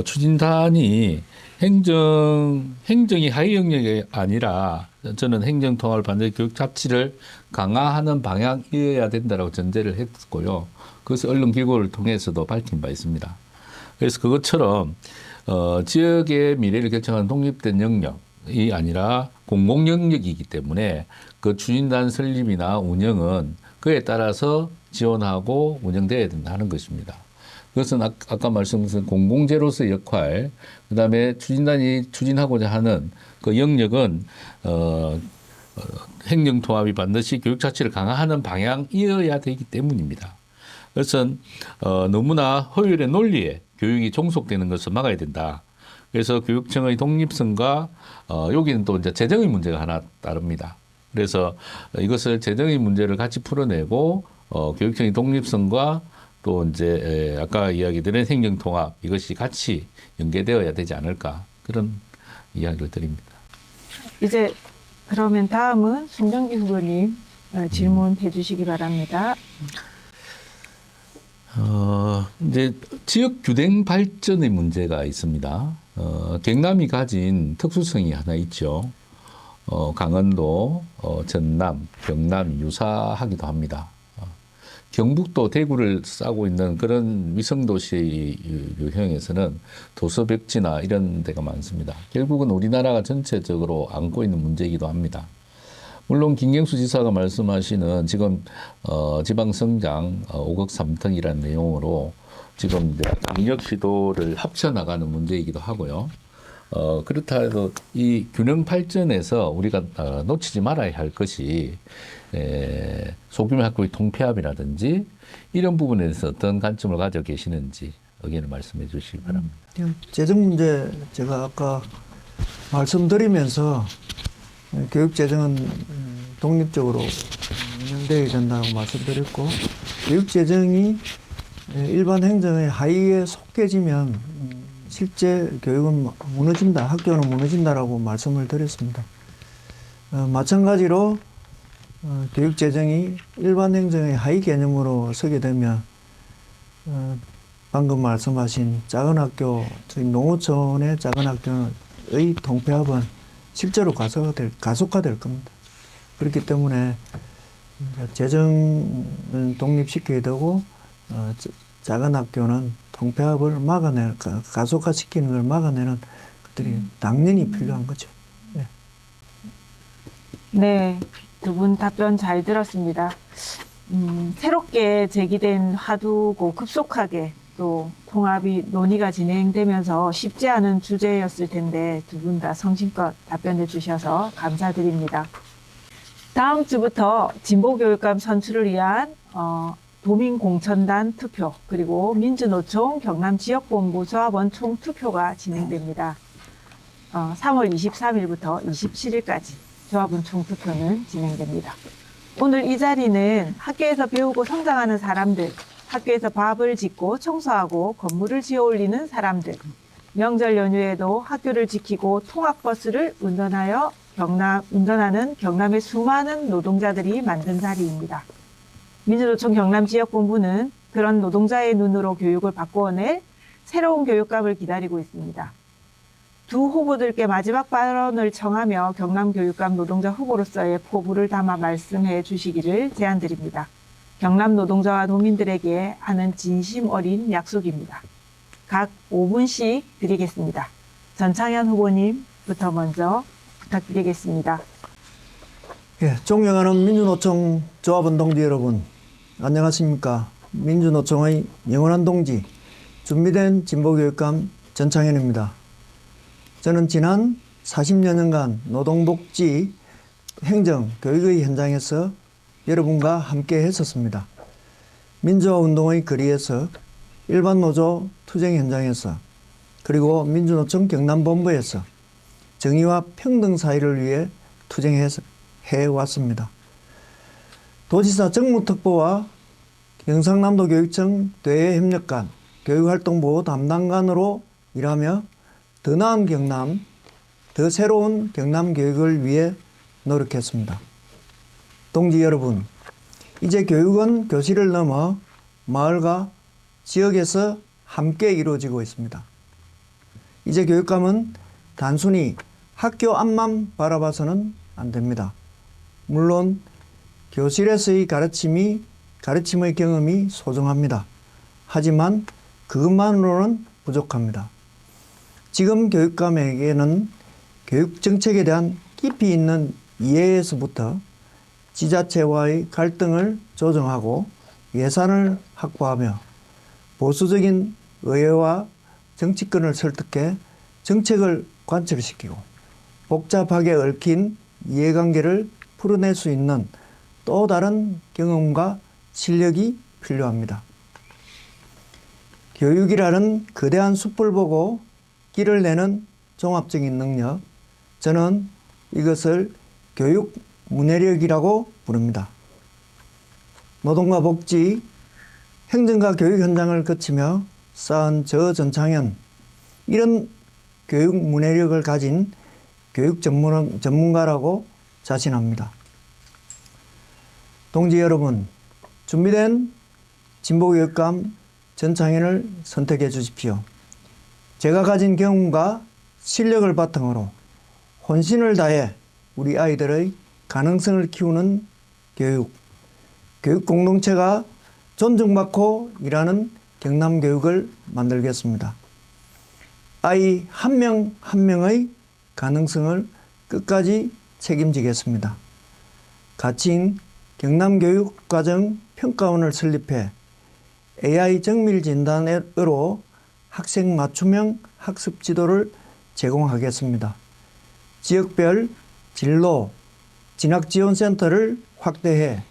추진단이 행정이 하위 영역이 아니라 저는 행정통합을 반드시 교육 자치를 강화하는 방향이어야 된다라고 전제를 했고요. 그것을 언론 기고를 통해서도 밝힌 바 있습니다. 그래서 그것처럼 지역의 미래를 결정하는 독립된 영역이 아니라 공공 영역이기 때문에 그 추진단 설립이나 운영은 그에 따라서 지원하고 운영돼야 된다는 것입니다. 그것은 아까 말씀드린 공공재로서의 역할, 그다음에 추진단이 추진하고자 하는 그 영역은 행정통합이 반드시 교육 자체를 강화하는 방향이어야 되기 때문입니다. 그것은 너무나 허율의 논리에 교육이 종속되는 것을 막아야 된다. 그래서 교육청의 독립성과 여기는 또 이제 재정의 문제가 하나 따릅니다. 그래서 이것을 재정의 문제를 같이 풀어내고 교육청의 독립성과 또 이제 아까 이야기드린 행정통합 이것이 같이 연계되어야 되지 않을까 그런 이야기를 드립니다. 이제 그러면 다음은 송정기 후보님 질문해 주시기 바랍니다. 이제 지역 균형 발전의 문제가 있습니다. 경남이 가진 특수성이 하나 있죠. 강원도, 전남, 경남이 유사하기도 합니다. 경북도 대구를 싸고 있는 그런 위성도시 유형에서는 도서벽지나 이런 데가 많습니다. 결국은 우리나라가 전체적으로 안고 있는 문제이기도 합니다. 물론 김경수 지사가 말씀하시는 지금 지방성장 5억 3턴이라는 내용으로 지금 강력 시도를 합쳐나가는 문제이기도 하고요. 그렇다 해도 이 균형 발전에서 우리가 놓치지 말아야 할 것이 소규모 학교의 통폐합이라든지 이런 부분에 대해서 어떤 관점을 가지고 계시는지 의견을 말씀해 주시기 바랍니다. 재정 문제 제가 아까 말씀드리면서 교육재정은 독립적으로 운영되어야 된다고 말씀드렸고 교육재정이 일반 행정의 하위에 속해지면 실제 교육은 무너진다, 학교는 무너진다라고 말씀을 드렸습니다. 마찬가지로 교육 재정이 일반 행정의 하위 개념으로 서게 되면 방금 말씀하신 작은 학교, 저희 농어촌의 작은 학교의 통폐합은 실제로 가속화될 겁니다. 그렇기 때문에 재정을 독립시켜야 되고 작은 학교는 통폐합을 가속화시키는 걸 막아내는 것들이 당연히 필요한 거죠. 네. 네, 두 분 답변 잘 들었습니다. 새롭게 제기된 화두고 급속하게 또 통합이 논의가 진행되면서 쉽지 않은 주제였을 텐데 두 분 다 성심껏 답변해 주셔서 감사드립니다. 다음 주부터 진보교육감 선출을 위한 도민공천단 투표 그리고 민주노총 경남지역본부 조합원 총투표가 진행됩니다. 3월 23일부터 27일까지 조합원 총투표는 진행됩니다. 오늘 이 자리는 학교에서 배우고 성장하는 사람들, 학교에서 밥을 짓고 청소하고 건물을 지어 올리는 사람들, 명절 연휴에도 학교를 지키고 통학버스를 운전하는 경남의 수많은 노동자들이 만든 자리입니다. 민주노총 경남지역본부는 그런 노동자의 눈으로 교육을 바꾸어낼 새로운 교육감을 기다리고 있습니다. 두 후보들께 마지막 발언을 청하며 경남교육감 노동자 후보로서의 포부를 담아 말씀해 주시기를 제안드립니다. 경남 노동자와 농민들에게 하는 진심 어린 약속입니다. 각 5분씩 드리겠습니다. 전창현 후보님부터 먼저 부탁드리겠습니다. 예, 존경하는 민주노총 조합원 동지 여러분, 안녕하십니까? 민주노총의 영원한 동지, 준비된 진보교육감 전창현입니다. 저는 지난 40여 년간 노동복지, 행정, 교육의 현장에서 여러분과 함께 했었습니다. 민주화운동의 거리에서, 일반 노조 투쟁 현장에서, 그리고 민주노총 경남본부에서 정의와 평등 사회를 위해 투쟁해왔습니다. 도지사 정무특보와 경상남도 교육청 대외협력관, 교육활동보호 담당관으로 일하며 더 나은 경남, 더 새로운 경남 교육을 위해 노력했습니다. 동지 여러분, 이제 교육은 교실을 넘어 마을과 지역에서 함께 이루어지고 있습니다. 이제 교육감은 단순히 학교 앞만 바라봐서는 안 됩니다. 물론 교실에서의 가르침의 경험이 소중합니다. 하지만 그것만으로는 부족합니다. 지금 교육감에게는 교육 정책에 대한 깊이 있는 이해에서부터 지자체와의 갈등을 조정하고 예산을 확보하며 보수적인 의회와 정치권을 설득해 정책을 관철시키고 복잡하게 얽힌 이해관계를 풀어낼 수 있는 또 다른 경험과 실력이 필요합니다. 교육이라는 거대한 숲을 보고 길을 내는 종합적인 능력, 저는 이것을 교육 문해력이라고 부릅니다. 노동과 복지, 행정과 교육 현장을 거치며 쌓은 저 전창현, 이런 교육 문해력을 가진 교육 전문가라고 자신합니다. 동지 여러분, 준비된 진보교육감 전창현을 선택해 주십시오. 제가 가진 경험과 실력을 바탕으로 혼신을 다해 우리 아이들의 가능성을 키우는 교육 공동체가 존중받고 일하는 경남 교육을 만들겠습니다. 아이 한 명 한 명의 가능성을 끝까지 책임지겠습니다. 가치인 경남교육과정 평가원을 설립해 AI 정밀 진단으로 학생 맞춤형 학습 지도를 제공하겠습니다. 지역별 진로 진학지원센터를 확대해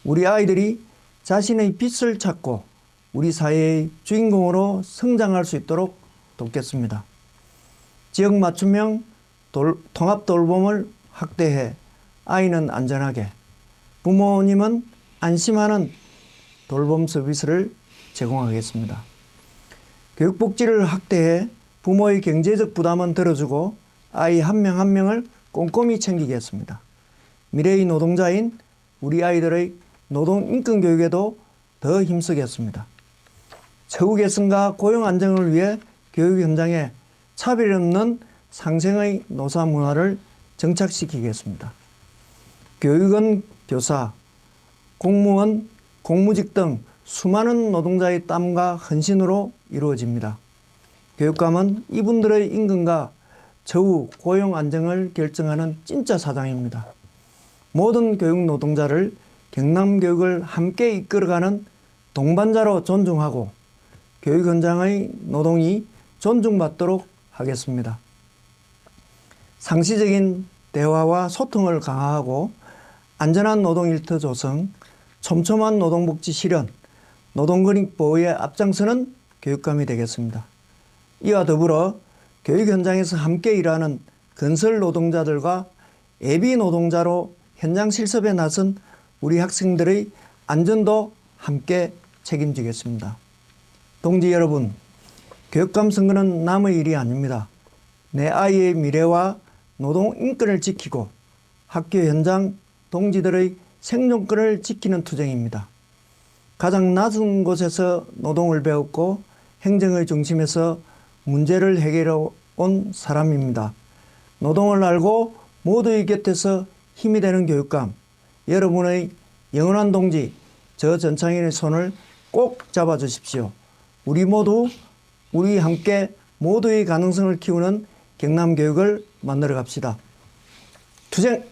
우리 아이들이 자신의 빛을 찾고 우리 사회의 주인공으로 성장할 수 있도록 돕겠습니다. 지역 맞춤형 통합 돌봄을 확대해 아이는 안전하게, 부모님은 안심하는 돌봄 서비스를 제공하겠습니다. 교육복지를 확대해 부모의 경제적 부담은 덜어주고 아이 한 명 한 명을 꼼꼼히 챙기겠습니다. 미래의 노동자인 우리 아이들의 노동 인권 교육에도 더 힘쓰겠습니다. 처우 개선과 고용 안정을 위해 교육 현장에 차별 없는 상생의 노사 문화를 정착시키겠습니다. 교육은 교사, 공무원, 공무직 등 수많은 노동자의 땀과 헌신으로 이루어집니다. 교육감은 이분들의 임금과 처우, 고용 안정을 결정하는 진짜 사장입니다. 모든 교육 노동자를 경남교육을 함께 이끌어가는 동반자로 존중하고 교육 현장의 노동이 존중받도록 하겠습니다. 상시적인 대화와 소통을 강화하고 안전한 노동 일터 조성, 촘촘한 노동복지 실현, 노동권익 보호에 앞장서는 교육감이 되겠습니다. 이와 더불어 교육 현장에서 함께 일하는 건설 노동자들과 예비 노동자로 현장 실습에 나선 우리 학생들의 안전도 함께 책임지겠습니다. 동지 여러분, 교육감 선거는 남의 일이 아닙니다. 내 아이의 미래와 노동 인권을 지키고 학교 현장 동지들의 생존권을 지키는 투쟁입니다. 가장 낮은 곳에서 노동을 배웠고 행정의 중심에서 문제를 해결해 온 사람입니다. 노동을 알고 모두의 곁에서 힘이 되는 교육감, 여러분의 영원한 동지 저 전창일의 손을 꼭 잡아주십시오. 우리 함께 모두의 가능성을 키우는 경남교육을 만들어 갑시다. 투쟁!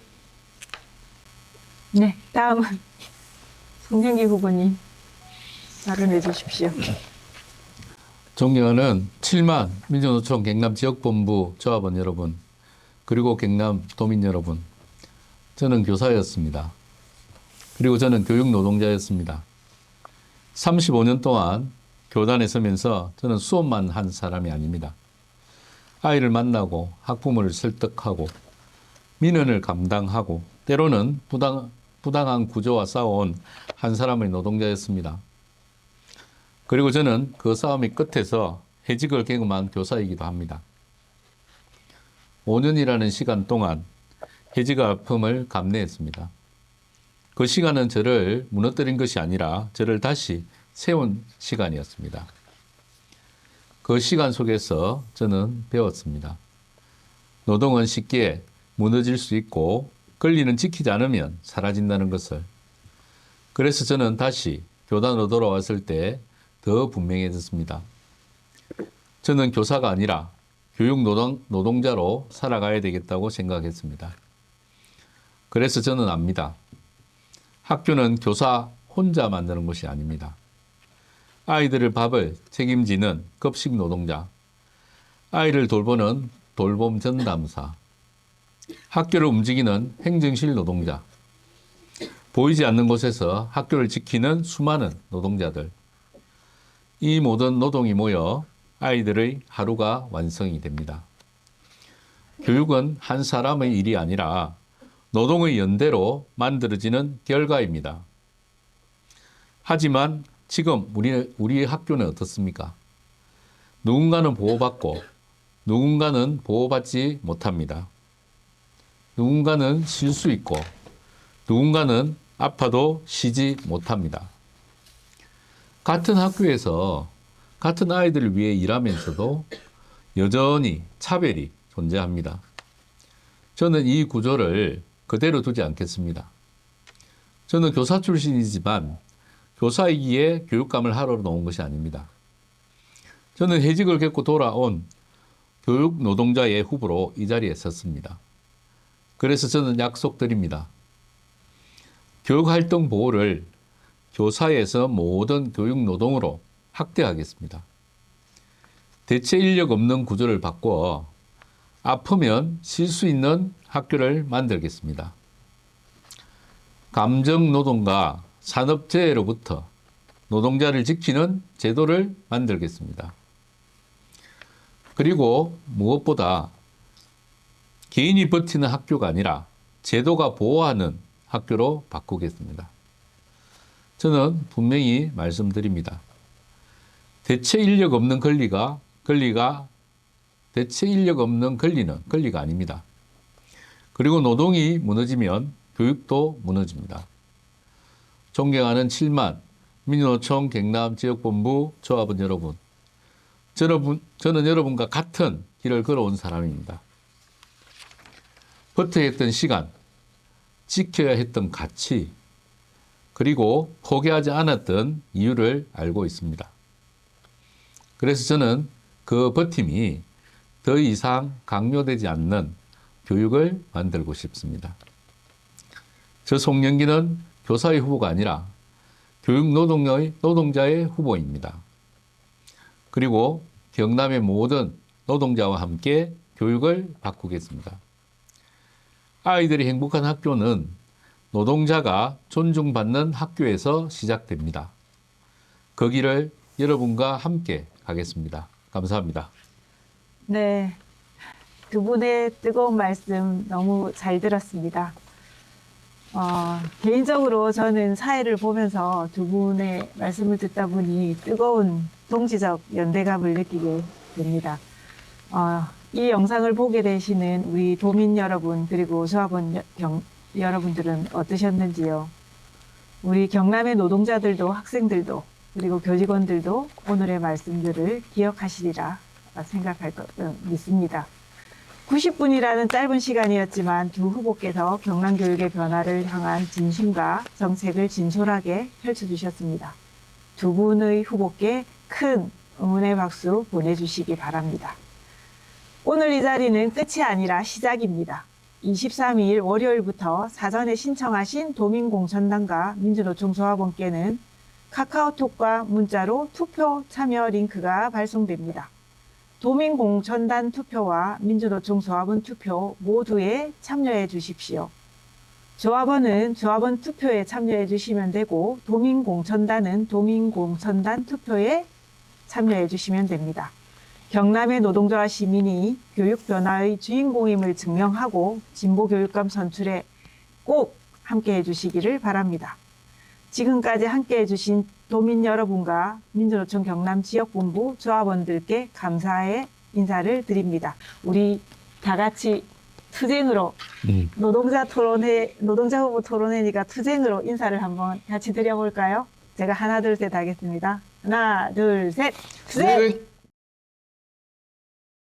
네, 다음은 송영기 후보님 발언해 주십시오. 존경하는 7만 민주노총 경남 지역본부 조합원 여러분, 그리고 경남 도민 여러분, 저는 교사였습니다. 그리고 저는 교육노동자였습니다. 35년 동안 교단에 서면서 저는 수업만 한 사람이 아닙니다. 아이를 만나고 학부모를 설득하고 민원을 감당하고 때로는 부당한 구조와 싸워온 한 사람의 노동자였습니다. 그리고 저는 그 싸움의 끝에서 해직을 경험한 교사이기도 합니다. 5년이라는 시간 동안 해직의 아픔을 감내했습니다. 그 시간은 저를 무너뜨린 것이 아니라 저를 다시 세운 시간이었습니다. 그 시간 속에서 저는 배웠습니다. 노동은 쉽게 무너질 수 있고 권리는 지키지 않으면 사라진다는 것을. 그래서 저는 다시 교단으로 돌아왔을 때 더 분명해졌습니다. 저는 교사가 아니라 교육노동자로 살아가야 되겠다고 생각했습니다. 그래서 저는 압니다. 학교는 교사 혼자 만드는 것이 아닙니다. 아이들의 밥을 책임지는 급식 노동자, 아이를 돌보는 돌봄 전담사, 학교를 움직이는 행정실 노동자, 보이지 않는 곳에서 학교를 지키는 수많은 노동자들, 이 모든 노동이 모여 아이들의 하루가 완성이 됩니다. 교육은 한 사람의 일이 아니라 노동의 연대로 만들어지는 결과입니다. 하지만 지금 우리의 학교는 어떻습니까? 누군가는 보호받고 누군가는 보호받지 못합니다. 누군가는 쉴 수 있고 누군가는 아파도 쉬지 못합니다. 같은 학교에서 같은 아이들을 위해 일하면서도 여전히 차별이 존재합니다. 저는 이 구조를 그대로 두지 않겠습니다. 저는 교사 출신이지만 교사이기에 교육감을 하러 나온 것이 아닙니다. 저는 해직을 겪고 돌아온 교육 노동자의 후보로 이 자리에 섰습니다. 그래서 저는 약속드립니다. 교육활동 보호를 교사에서 모든 교육 노동으로 확대하겠습니다. 대체 인력 없는 구조를 바꿔 아프면 쉴 수 있는 학교를 만들겠습니다. 감정 노동과 산업재해로부터 노동자를 지키는 제도를 만들겠습니다. 그리고 무엇보다 개인이 버티는 학교가 아니라 제도가 보호하는 학교로 바꾸겠습니다. 저는 분명히 말씀드립니다. 대체 인력 없는 권리가 대체 인력 없는 권리가 아닙니다. 그리고 노동이 무너지면 교육도 무너집니다. 존경하는 7만 민주노총 경남지역본부 조합원 여러분, 저는 여러분과 같은 길을 걸어온 사람입니다. 버텨야 했던 시간, 지켜야 했던 가치, 그리고 포기하지 않았던 이유를 알고 있습니다. 그래서 저는 그 버팀이 더 이상 강요되지 않는 교육을 만들고 싶습니다. 저 송영기는 교사의 후보가 아니라 교육 노동자의 후보입니다. 그리고 경남의 모든 노동자와 함께 교육을 바꾸겠습니다. 아이들이 행복한 학교는 노동자가 존중받는 학교에서 시작됩니다. 그 길을 여러분과 함께 가겠습니다. 감사합니다. 네, 두 분의 뜨거운 말씀 너무 잘 들었습니다. 개인적으로 저는 사회를 보면서 두 분의 말씀을 듣다 보니 뜨거운 동지적 연대감을 느끼게 됩니다. 이 영상을 보게 되시는 우리 도민 여러분 그리고 조합원 여러분들은 어떠셨는지요? 우리 경남의 노동자들도 학생들도 그리고 교직원들도 오늘의 말씀들을 기억하시리라 생각할 것 믿습니다. 90분이라는 짧은 시간이었지만 두 후보께서 경남교육의 변화를 향한 진심과 정책을 진솔하게 펼쳐주셨습니다. 두 분의 후보께 큰 응원의 박수 보내주시기 바랍니다. 오늘 이 자리는 끝이 아니라 시작입니다. 23일 월요일부터 사전에 신청하신 도민공천단과 민주노총 조합원께는 카카오톡과 문자로 투표 참여 링크가 발송됩니다. 도민공천단 투표와 민주노총 조합원 투표 모두에 참여해 주십시오. 조합원은 조합원 투표에 참여해 주시면 되고 도민공천단은 도민공천단 투표에 참여해 주시면 됩니다. 경남의 노동자와 시민이 교육 변화의 주인공임을 증명하고 진보 교육감 선출에 꼭 함께해 주시기를 바랍니다. 지금까지 함께해 주신 도민 여러분과 민주노총 경남 지역본부 조합원들께 감사의 인사를 드립니다. 우리 다 같이 투쟁으로 노동자 후보 토론회니까 투쟁으로 인사를 한번 같이 드려볼까요? 제가 하나 둘 셋 하겠습니다. 하나 둘 셋 투쟁!